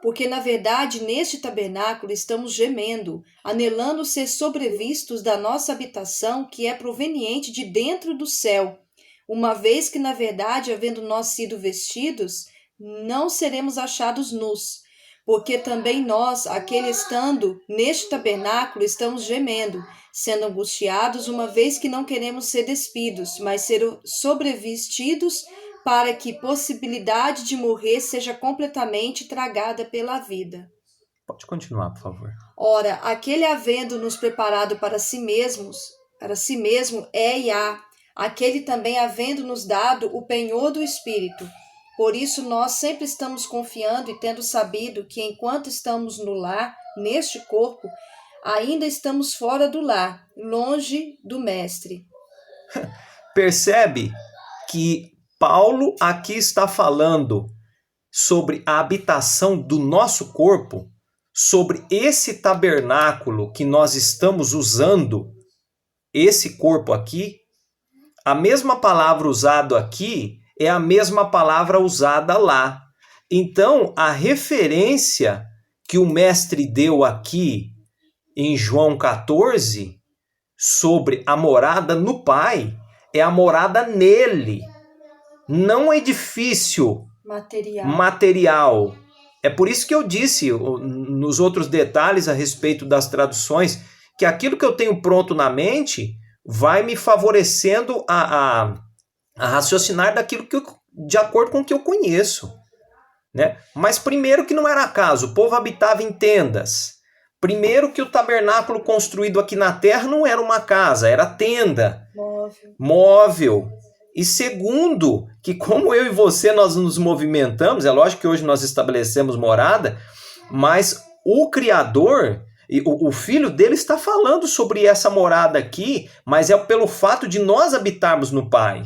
Porque, na verdade, neste tabernáculo estamos gemendo, anelando ser sobrevistos da nossa habitação que é proveniente de dentro do céu, uma vez que, na verdade, havendo nós sido vestidos, não seremos achados nus, porque também nós, aquele estando neste tabernáculo, estamos gemendo, sendo angustiados, uma vez que não queremos ser despidos, mas ser sobrevestidos, para que possibilidade de morrer seja completamente tragada pela vida. Pode continuar, por favor. Ora, aquele havendo nos preparado para si mesmo é Iá, aquele também havendo nos dado o penhor do Espírito. Por isso, nós sempre estamos confiando e tendo sabido que enquanto estamos no lar, neste corpo, ainda estamos fora do lar, longe do Mestre. Percebe que Paulo aqui está falando sobre a habitação do nosso corpo, sobre esse tabernáculo que nós estamos usando, esse corpo aqui. A mesma palavra usada aqui é a mesma palavra usada lá. Então, a referência que o mestre deu aqui em João 14 sobre a morada no Pai é a morada nele, não edifício material. É por isso que eu disse nos outros detalhes a respeito das traduções que aquilo que eu tenho pronto na mente vai me favorecendo a raciocinar daquilo que de acordo com o que eu conheço, né? Mas primeiro que não era caso, o povo habitava em tendas. Primeiro que o tabernáculo construído aqui na terra não era uma casa, era tenda, móvel. E segundo, que como eu e você nós nos movimentamos, é lógico que hoje nós estabelecemos morada, mas o Criador, o Filho dele está falando sobre essa morada aqui, mas é pelo fato de nós habitarmos no Pai.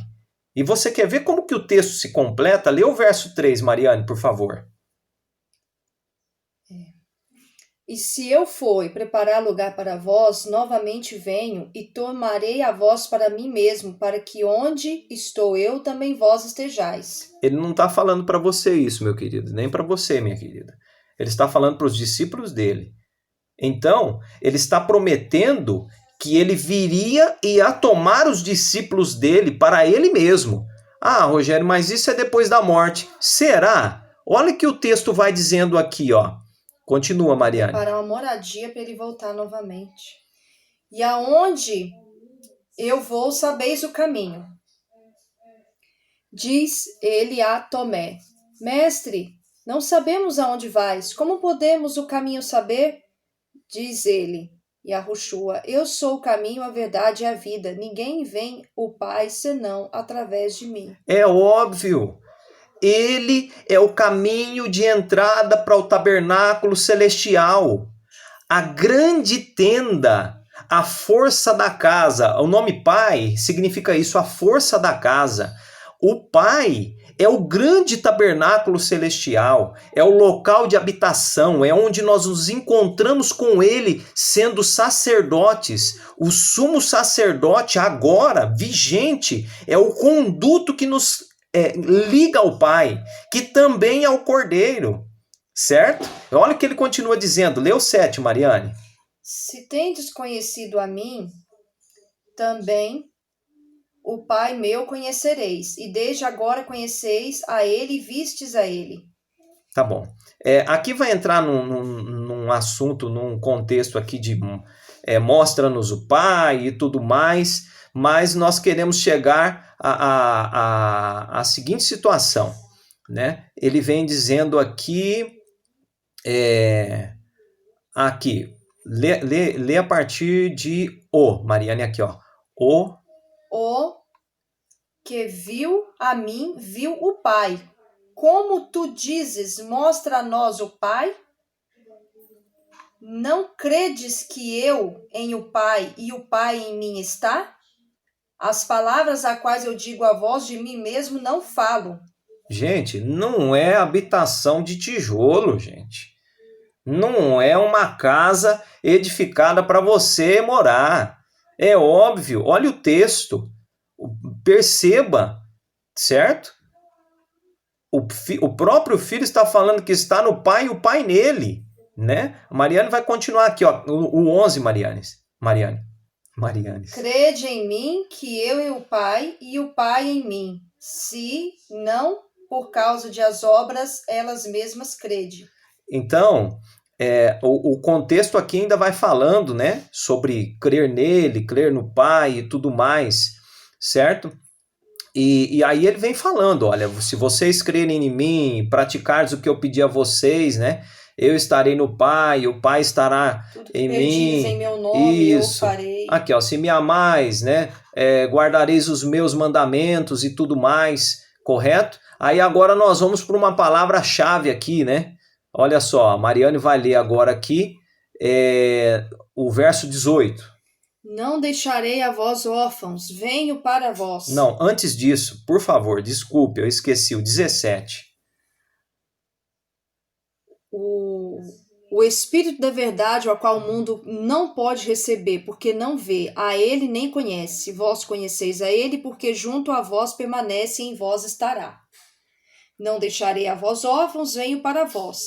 E você quer ver como que o texto se completa? Lê o verso 3, Mariane, por favor. E se eu for preparar lugar para vós, novamente venho e tomarei a vós para mim mesmo, para que onde estou eu, também vós estejais. Ele não está falando para você isso, meu querido, nem para você, minha querida. Ele está falando para os discípulos dele. Então, ele está prometendo que ele viria e ia tomar os discípulos dele para ele mesmo. Ah, Rogério, mas isso é depois da morte. Será? Olha o que o texto vai dizendo aqui, ó. Continua, Mariane. Para uma moradia para ele voltar novamente. E aonde eu vou, sabeis o caminho. Diz ele a Tomé: Mestre, não sabemos aonde vais. Como podemos o caminho saber? Diz ele, e Yahushua: Eu sou o caminho, a verdade e a vida. Ninguém vem ao Pai senão através de mim. É óbvio. Ele é o caminho de entrada para o tabernáculo celestial. A grande tenda, a força da casa. O nome Pai significa isso, a força da casa. O Pai é o grande tabernáculo celestial, é o local de habitação, é onde nós nos encontramos com Ele, sendo sacerdotes. O sumo sacerdote agora, vigente, é o conduto que nos liga ao Pai, que também é o Cordeiro, certo? Olha o que ele continua dizendo, lê o 7, Mariane. Se tendes conhecido a mim, também o Pai meu conhecereis, e desde agora conheceis a Ele e vistes a Ele. Tá bom. Aqui vai entrar num assunto, num contexto aqui de mostra-nos o Pai e tudo mais, mas nós queremos chegar a seguinte situação, né? Ele vem dizendo aqui, lê a partir de Mariane, aqui, ó. O que viu a mim, viu o Pai. Como tu dizes, mostra a nós o Pai? Não credes que eu em o Pai e o Pai em mim está? As palavras a quais eu digo a vós de mim mesmo não falo. Gente, não é habitação de tijolo, gente. Não é uma casa edificada para você morar. É óbvio, olha o texto. Perceba, certo? O próprio Filho está falando que está no Pai e o Pai nele, né? Mariane vai continuar aqui, ó, o 11, Mariane. Crede em mim que eu e o Pai em mim. Se não, por causa de as obras, elas mesmas crede. Então, o contexto aqui ainda vai falando, né, sobre crer nele, crer no Pai e tudo mais, certo? E aí ele vem falando, olha, se vocês crerem em mim, praticarem o que eu pedi a vocês, né, eu estarei no Pai, o Pai estará em mim. Em meu nome, isso. Eu farei. Aqui, ó, se me amais, né, guardareis os meus mandamentos e tudo mais, correto? Aí agora nós vamos para uma palavra-chave aqui, né? Olha só, a Mariane vai ler agora aqui o verso 18. Não deixarei a vós órfãos, venho para vós. Não, antes disso, por favor, desculpe, eu esqueci o 17. O Espírito da verdade, ao qual o mundo não pode receber, porque não vê, a ele nem conhece. Vós conheceis a ele, porque junto a vós permanece e em vós estará. Não deixarei a vós órfãos, venho para vós.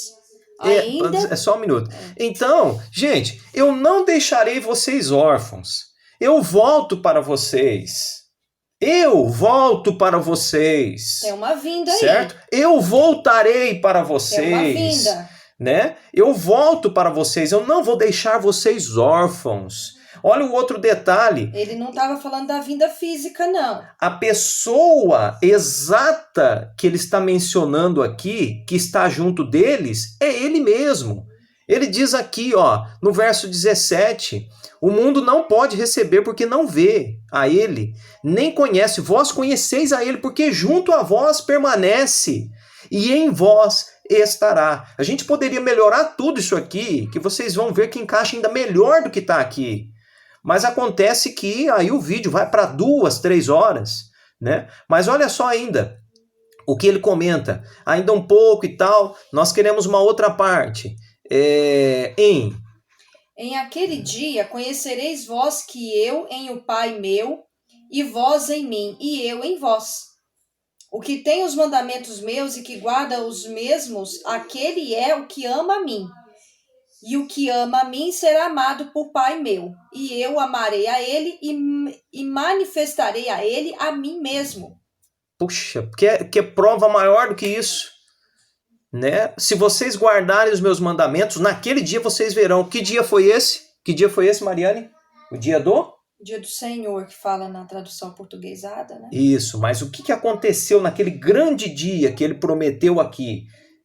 Ainda... É só um minuto. Então, gente, eu não deixarei vocês órfãos. Eu volto para vocês. Eu volto para vocês. É uma vinda aí. Certo? Eu voltarei para vocês. É uma vinda. Né? Eu volto para vocês. Eu não vou deixar vocês órfãos. Olha o outro detalhe. Ele não estava falando da vinda física, não. A pessoa exata que ele está mencionando aqui, que está junto deles, é ele mesmo. Ele diz aqui, ó, no verso 17, o mundo não pode receber porque não vê a ele, nem conhece. Vós conheceis a ele porque junto a vós permanece e em vós estará. A gente poderia melhorar tudo isso aqui, que vocês vão ver que encaixa ainda melhor do que está aqui. Mas acontece que aí o vídeo vai para 2, 3 horas, né? Mas olha só ainda o que ele comenta. Ainda um pouco e tal, nós queremos uma outra parte. Em aquele dia conhecereis vós que eu em o Pai meu, e vós em mim, e eu em vós. O que tem os mandamentos meus e que guarda os mesmos, aquele é o que ama a mim. E o que ama a mim será amado por Pai meu, e eu amarei a ele e manifestarei a ele a mim mesmo. Puxa, que prova maior do que isso, né? Se vocês guardarem os meus mandamentos, naquele dia vocês verão. Que dia foi esse? Que dia foi esse, Mariane? O dia do? Dia do Senhor, que fala na tradução portuguesada, né? Isso, mas o que aconteceu naquele grande dia que ele prometeu aqui?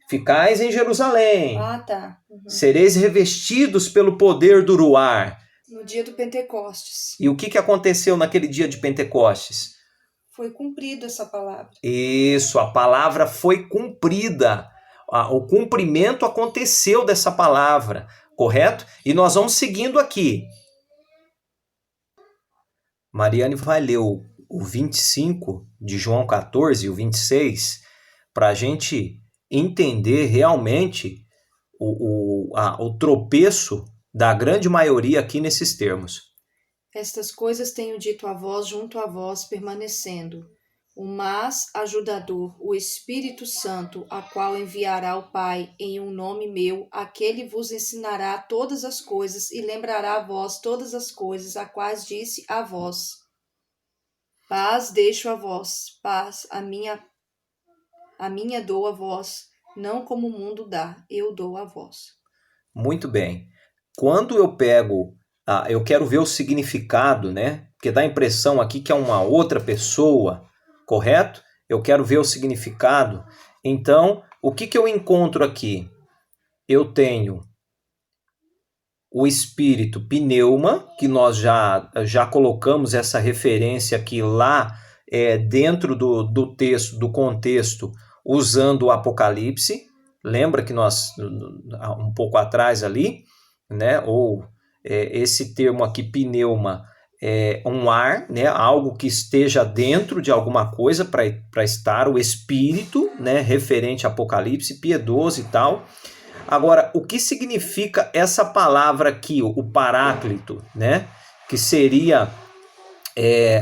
Ficais em Jerusalém. Ah, tá. Uhum. Sereis revestidos pelo poder do Ruar. No dia do Pentecostes. E o que aconteceu naquele dia de Pentecostes? Foi cumprida essa palavra. Isso, a palavra foi cumprida. O cumprimento aconteceu dessa palavra, correto? E nós vamos seguindo aqui. Mariane vai ler o 25 de João 14 e o 26 para a gente entender realmente o tropeço da grande maioria aqui nesses termos. Estas coisas tenho dito a vós, junto a vós, permanecendo. O Mas ajudador, o Espírito Santo, a qual enviará o Pai em um nome meu, aquele vos ensinará todas as coisas e lembrará a vós todas as coisas, a quais disse a vós. Paz deixo a vós, paz a minha dou a vós, não como o mundo dá, eu dou a vós. Muito bem. Quando eu pego, eu quero ver o significado, né? Porque dá a impressão aqui que é uma outra pessoa, correto? Eu quero ver o significado. Então, o que eu encontro aqui? Eu tenho o espírito pneuma, que nós já colocamos essa referência aqui lá dentro do texto, do contexto, usando o Apocalipse. Lembra que nós, um pouco atrás ali, né? Ou esse termo aqui, pneuma, é um ar, né? Algo que esteja dentro de alguma coisa para estar, o espírito, né? Referente a Apocalipse, piedoso e tal. Agora, o que significa essa palavra aqui, o paráclito, né? Que seria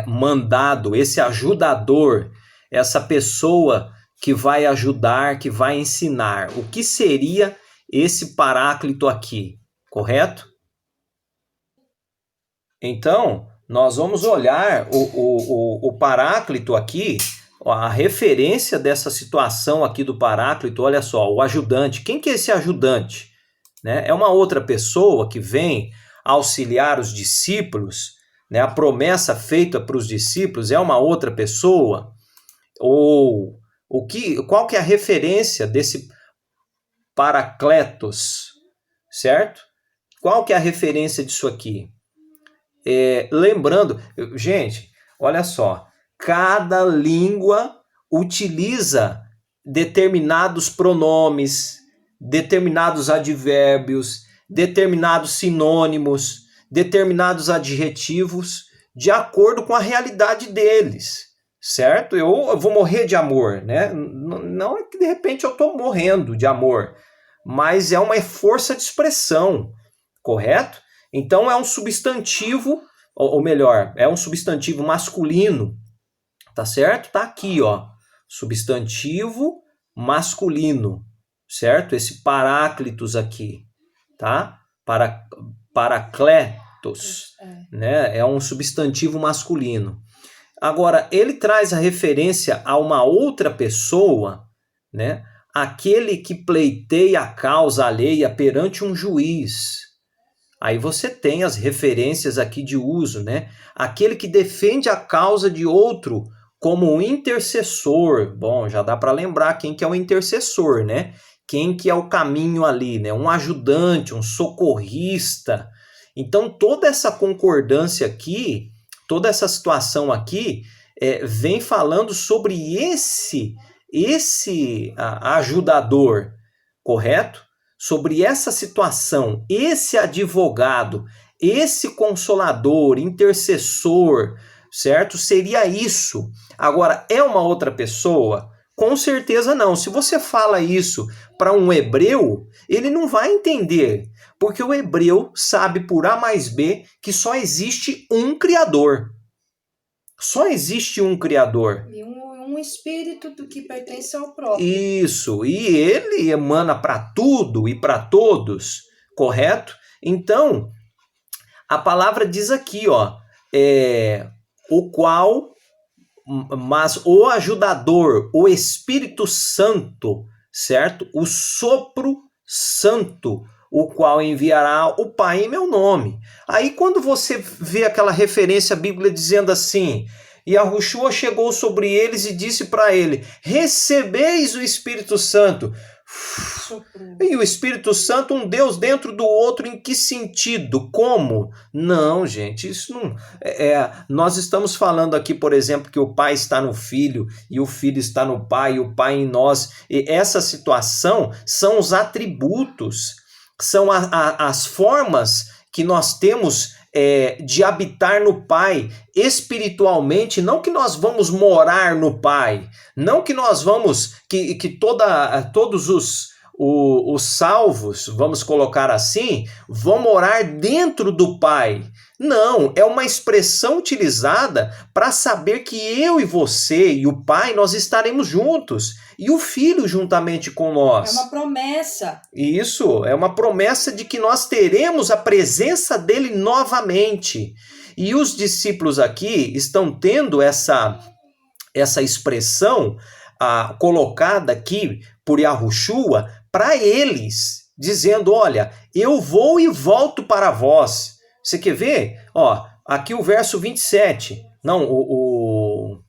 mandado, esse ajudador, essa pessoa que vai ajudar, que vai ensinar. O que seria esse paráclito aqui, correto? Então, nós vamos olhar o paráclito aqui, a referência dessa situação aqui do paráclito. Olha só, o ajudante. Quem que é esse ajudante? Né? É uma outra pessoa que vem auxiliar os discípulos, né? A promessa feita para os discípulos é uma outra pessoa? Ou qual que é a referência desse paracletos, certo? Qual que é a referência disso aqui? Lembrando, gente, olha só, cada língua utiliza determinados pronomes, determinados advérbios, determinados sinônimos, determinados adjetivos, de acordo com a realidade deles, certo? Eu vou morrer de amor, né? Não é que de repente eu estou morrendo de amor, mas é uma força de expressão, correto? Então é um substantivo, ou melhor, é um substantivo masculino, tá certo? Tá aqui, ó, substantivo masculino, certo? Esse paráclitos aqui, tá? Paracletos, né? É um substantivo masculino. Agora, ele traz a referência a uma outra pessoa, né? Aquele que pleiteia a causa alheia perante um juiz. Aí você tem as referências aqui de uso, né? Aquele que defende a causa de outro como um intercessor. Bom, já dá para lembrar quem que é o intercessor, né? Quem que é o caminho ali, né? Um ajudante, um socorrista. Então, toda essa concordância aqui, toda essa situação aqui, vem falando sobre esse ajudador, correto? Sobre essa situação, esse advogado, esse consolador, intercessor, certo? Seria isso. Agora, é uma outra pessoa? Com certeza não. Se você fala isso para um hebreu, ele não vai entender, porque o hebreu sabe por A mais B que só existe um Criador. Só existe um Criador. E um espírito do que pertence ao próprio. Isso, e ele emana para tudo e para todos, correto? Então, a palavra diz aqui, ó, o qual, mas o ajudador, o Espírito Santo, certo? O sopro santo, o qual enviará o Pai em meu nome. Aí quando você vê aquela referência à Bíblia dizendo assim, e Yahushua chegou sobre eles e disse para ele, recebeis o Espírito Santo. E o Espírito Santo, um Deus dentro do outro, em que sentido? Como? Não, gente, isso não... nós estamos falando aqui, por exemplo, que o Pai está no Filho, e o Filho está no Pai, e o Pai em nós. E essa situação são os atributos, são as formas que nós temos de habitar no Pai espiritualmente, não que nós vamos morar no Pai, não que nós vamos, que todos os salvos, vamos colocar assim, vão morar dentro do Pai. Não, é uma expressão utilizada para saber que eu e você e o Pai, nós estaremos juntos. E o Filho juntamente com nós. É uma promessa. Isso, é uma promessa de que nós teremos a presença dele novamente. E os discípulos aqui estão tendo essa expressão colocada aqui por Yahushua para eles, dizendo, olha, eu vou e volto para vós. Você quer ver? Ó, aqui o verso 27. Não, o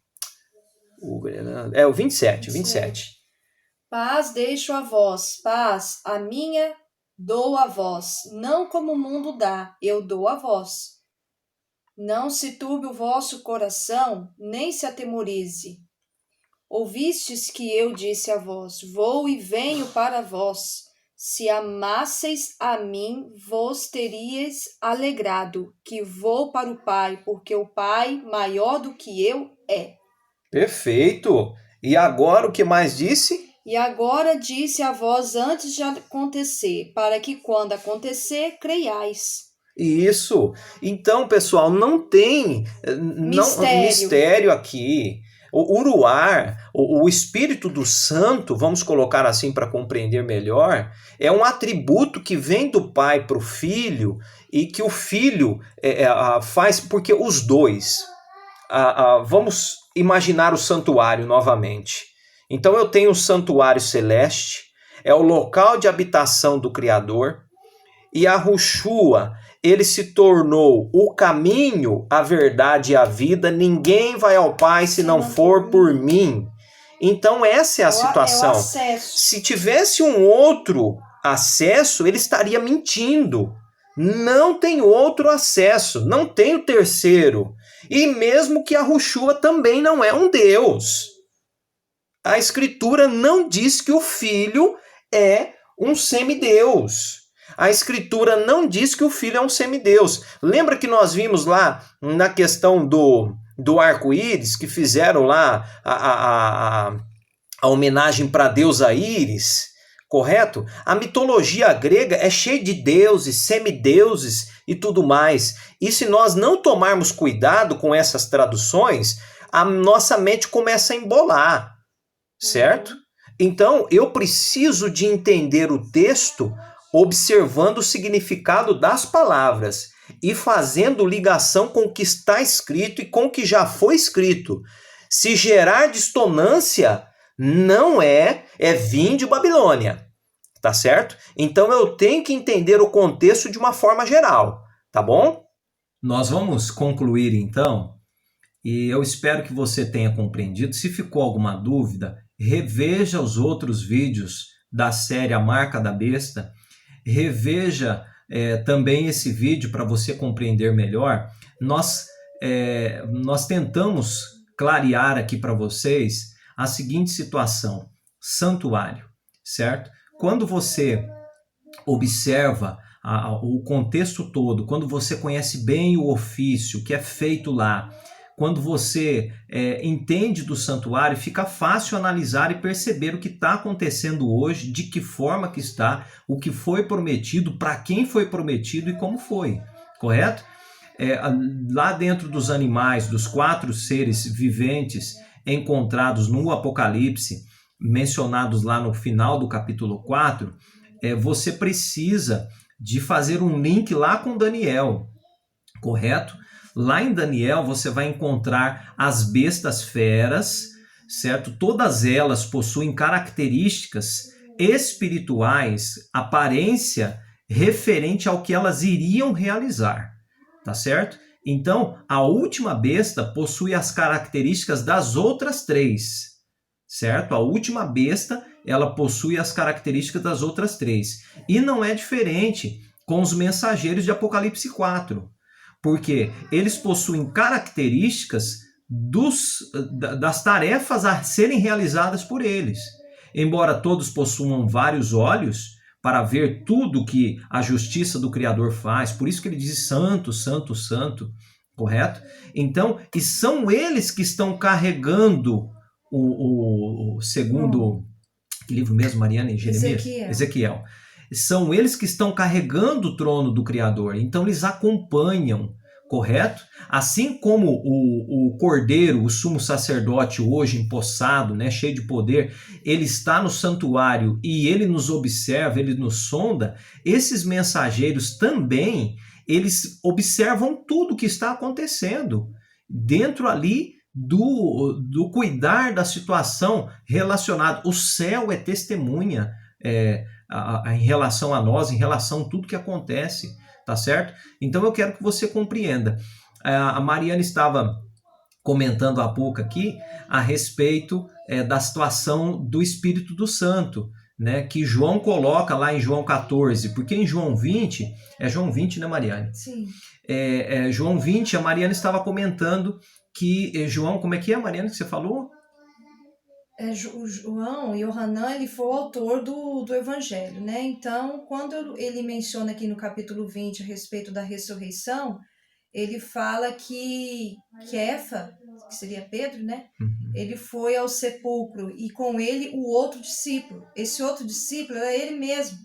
27. Paz deixo a vós, paz a minha dou a vós. Não como o mundo dá, eu dou a vós. Não se turbe o vosso coração, nem se atemorize. Ouvistes que eu disse a vós, vou e venho para vós. Se amasseis a mim, vos teríeis alegrado, que vou para o Pai, porque o Pai, maior do que eu, é. Perfeito! E agora o que mais disse? E agora disse a vós antes de acontecer, para que quando acontecer, creiais. Isso! Então, pessoal, não tem mistério aqui. O uruar, o Espírito do Santo, vamos colocar assim para compreender melhor, é um atributo que vem do Pai para o Filho e que o Filho faz, porque os dois... vamos imaginar o santuário novamente. Então eu tenho o santuário celeste, é o local de habitação do Criador, e Yahushua, ele se tornou o caminho, a verdade e a vida. Ninguém vai ao Pai se não for por mim. Então essa é a situação. Se tivesse um outro acesso, ele estaria mentindo. Não tem outro acesso, não tem o terceiro. E mesmo que Yahushua também não é um Deus. A Escritura não diz que o Filho é um semideus. A Escritura não diz que o Filho é um semideus. Lembra que nós vimos lá na questão do arco-íris, que fizeram lá a homenagem para a deusa Íris, correto? A mitologia grega é cheia de deuses, semideuses e tudo mais. E se nós não tomarmos cuidado com essas traduções, a nossa mente começa a embolar, certo? Então, eu preciso de entender o texto observando o significado das palavras e fazendo ligação com o que está escrito e com o que já foi escrito. Se gerar dissonância, não é vim de Babilônia, tá certo? Então eu tenho que entender o contexto de uma forma geral, tá bom? Nós vamos concluir então, e eu espero que você tenha compreendido. Se ficou alguma dúvida, reveja os outros vídeos da série A Marca da Besta, reveja também esse vídeo para você compreender melhor. Nós tentamos clarear aqui para vocês a seguinte situação: santuário, certo? Quando você observa o contexto todo, quando você conhece bem o ofício que é feito lá, quando você entende do santuário, fica fácil analisar e perceber o que está acontecendo hoje, de que forma que está, o que foi prometido, para quem foi prometido e como foi, correto? Lá dentro dos animais, dos 4 seres viventes encontrados no Apocalipse, mencionados lá no final do capítulo 4, você precisa de fazer um link lá com Daniel, correto? Lá em Daniel você vai encontrar as bestas feras, certo? Todas elas possuem características espirituais, aparência referente ao que elas iriam realizar, tá certo? Então, a última besta possui as características das outras 3, certo? A última besta, ela possui as características das outras 3. E não é diferente com os mensageiros de Apocalipse 4. Porque eles possuem características das tarefas a serem realizadas por eles. Embora todos possuam vários olhos para ver tudo que a justiça do Criador faz, por isso que ele diz santo, santo, santo, correto? Então, e são eles que estão carregando o segundo, que livro mesmo, Mariana? Jeremias? Ezequiel. São eles que estão carregando o trono do Criador, então eles acompanham, correto? Assim como o Cordeiro, o sumo sacerdote hoje empossado, né, cheio de poder, ele está no santuário e ele nos observa, ele nos sonda, esses mensageiros também, eles observam tudo que está acontecendo dentro ali do cuidar da situação relacionada. O céu é testemunha em relação a nós, em relação a tudo que acontece, tá certo? Então eu quero que você compreenda. A Mariana estava comentando há pouco aqui a respeito da situação do Espírito do Santo, né, que João coloca lá em João 14, porque em João 20, João 20, né, Mariana? Sim. João 20, a Mariana estava comentando que João, como é que é, Mariana, que você falou? O João, Yohanan, ele foi o autor do Evangelho, né? Então, quando ele menciona aqui no capítulo 20 a respeito da ressurreição, ele fala que Kefa, que seria Pedro, né? Uhum. Ele foi ao sepulcro e com ele o outro discípulo. Esse outro discípulo era ele mesmo.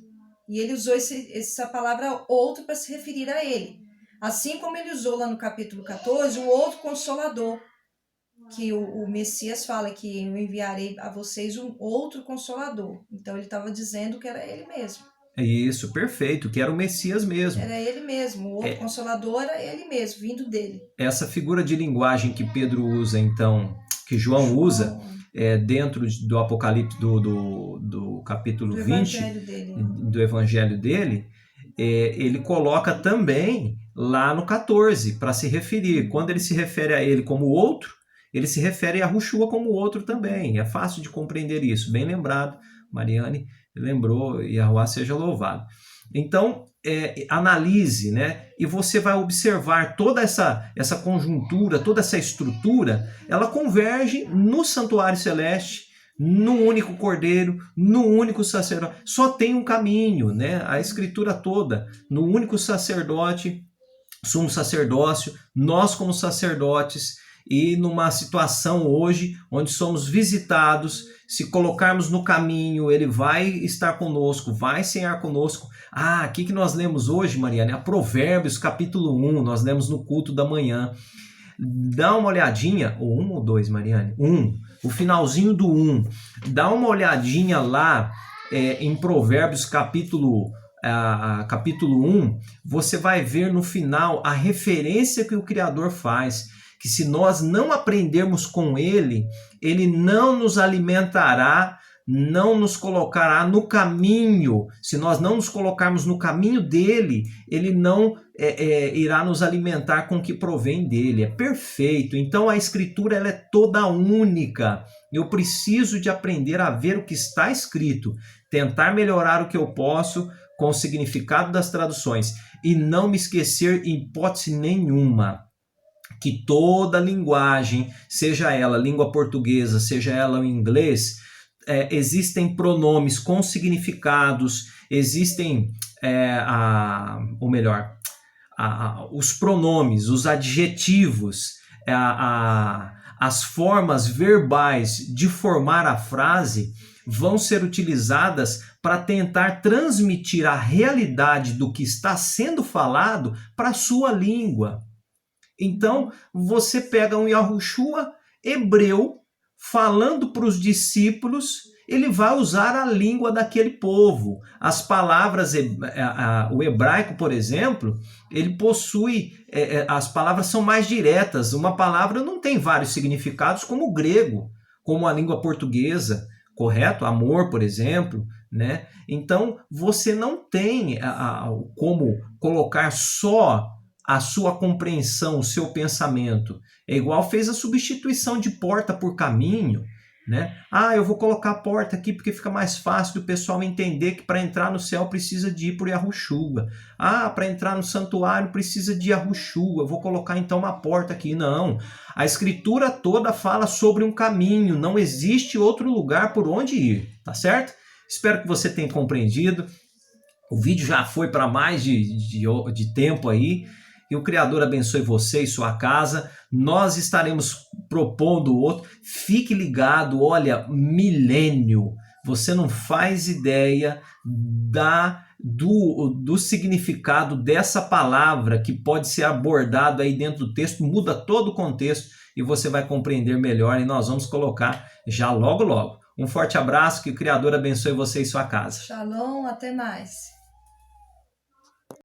E ele usou essa palavra outro para se referir a ele. Assim como ele usou lá no capítulo 14 o outro consolador, que o Messias fala que eu enviarei a vocês um outro consolador. Então ele estava dizendo que era ele mesmo. Isso, perfeito, que era o Messias mesmo. Era ele mesmo, o outro consolador era ele mesmo, vindo dele. Essa figura de linguagem que Pedro usa, então, que João usa, dentro do Apocalipse, do capítulo 20, do Evangelho dele, ele coloca também lá no 14, para se referir. Quando ele se refere a ele como outro, ele se refere a Yahushua como outro também. É fácil de compreender isso. Bem lembrado, Mariane lembrou, Yahuwah seja louvado. Então, analise, né? E você vai observar toda essa conjuntura, toda essa estrutura, ela converge no santuário celeste, no único Cordeiro, no único sacerdote. Só tem um caminho, né? A Escritura toda, no único sacerdote, sumo sacerdócio, nós como sacerdotes, e numa situação hoje onde somos visitados, se colocarmos no caminho, ele vai estar conosco, vai cear conosco. Ah, o que nós lemos hoje, Mariane? A Provérbios, capítulo 1, nós lemos no culto da manhã. Dá uma olhadinha, ou 1 ou 2, Mariane? 1, o finalzinho do 1. Dá uma olhadinha lá em Provérbios, capítulo 1, você vai ver no final a referência que o Criador faz, que se nós não aprendermos com ele, ele não nos alimentará, não nos colocará no caminho. Se nós não nos colocarmos no caminho dele, ele não irá nos alimentar com o que provém dele. É perfeito. Então a Escritura ela é toda única. Eu preciso de aprender a ver o que está escrito, tentar melhorar o que eu posso com o significado das traduções e não me esquecer em hipótese nenhuma que toda linguagem, seja ela língua portuguesa, seja ela o inglês, existem pronomes com significados, existem, os pronomes, os adjetivos, as formas verbais de formar a frase vão ser utilizadas para tentar transmitir a realidade do que está sendo falado para a sua língua. Então, você pega um Yahushua hebreu, falando para os discípulos, ele vai usar a língua daquele povo. As palavras, o hebraico, por exemplo, ele possui, as palavras são mais diretas. Uma palavra não tem vários significados, como o grego, como a língua portuguesa, correto? Amor, por exemplo, né? Então, você não tem como colocar só a sua compreensão, o seu pensamento. É igual fez a substituição de porta por caminho, né? Ah, eu vou colocar a porta aqui porque fica mais fácil do pessoal entender que para entrar no céu precisa de ir por Yahushua. Ah, para entrar no santuário precisa de Yahushua. Eu vou colocar então uma porta aqui. Não. A Escritura toda fala sobre um caminho. Não existe outro lugar por onde ir. Tá certo? Espero que você tenha compreendido. O vídeo já foi para mais de tempo aí. Que o Criador abençoe você e sua casa. Nós estaremos propondo outro. Fique ligado, olha, milênio. Você não faz ideia do significado dessa palavra que pode ser abordado aí dentro do texto. Muda todo o contexto e você vai compreender melhor. E nós vamos colocar já logo, logo. Um forte abraço, que o Criador abençoe você e sua casa. Shalom, até mais.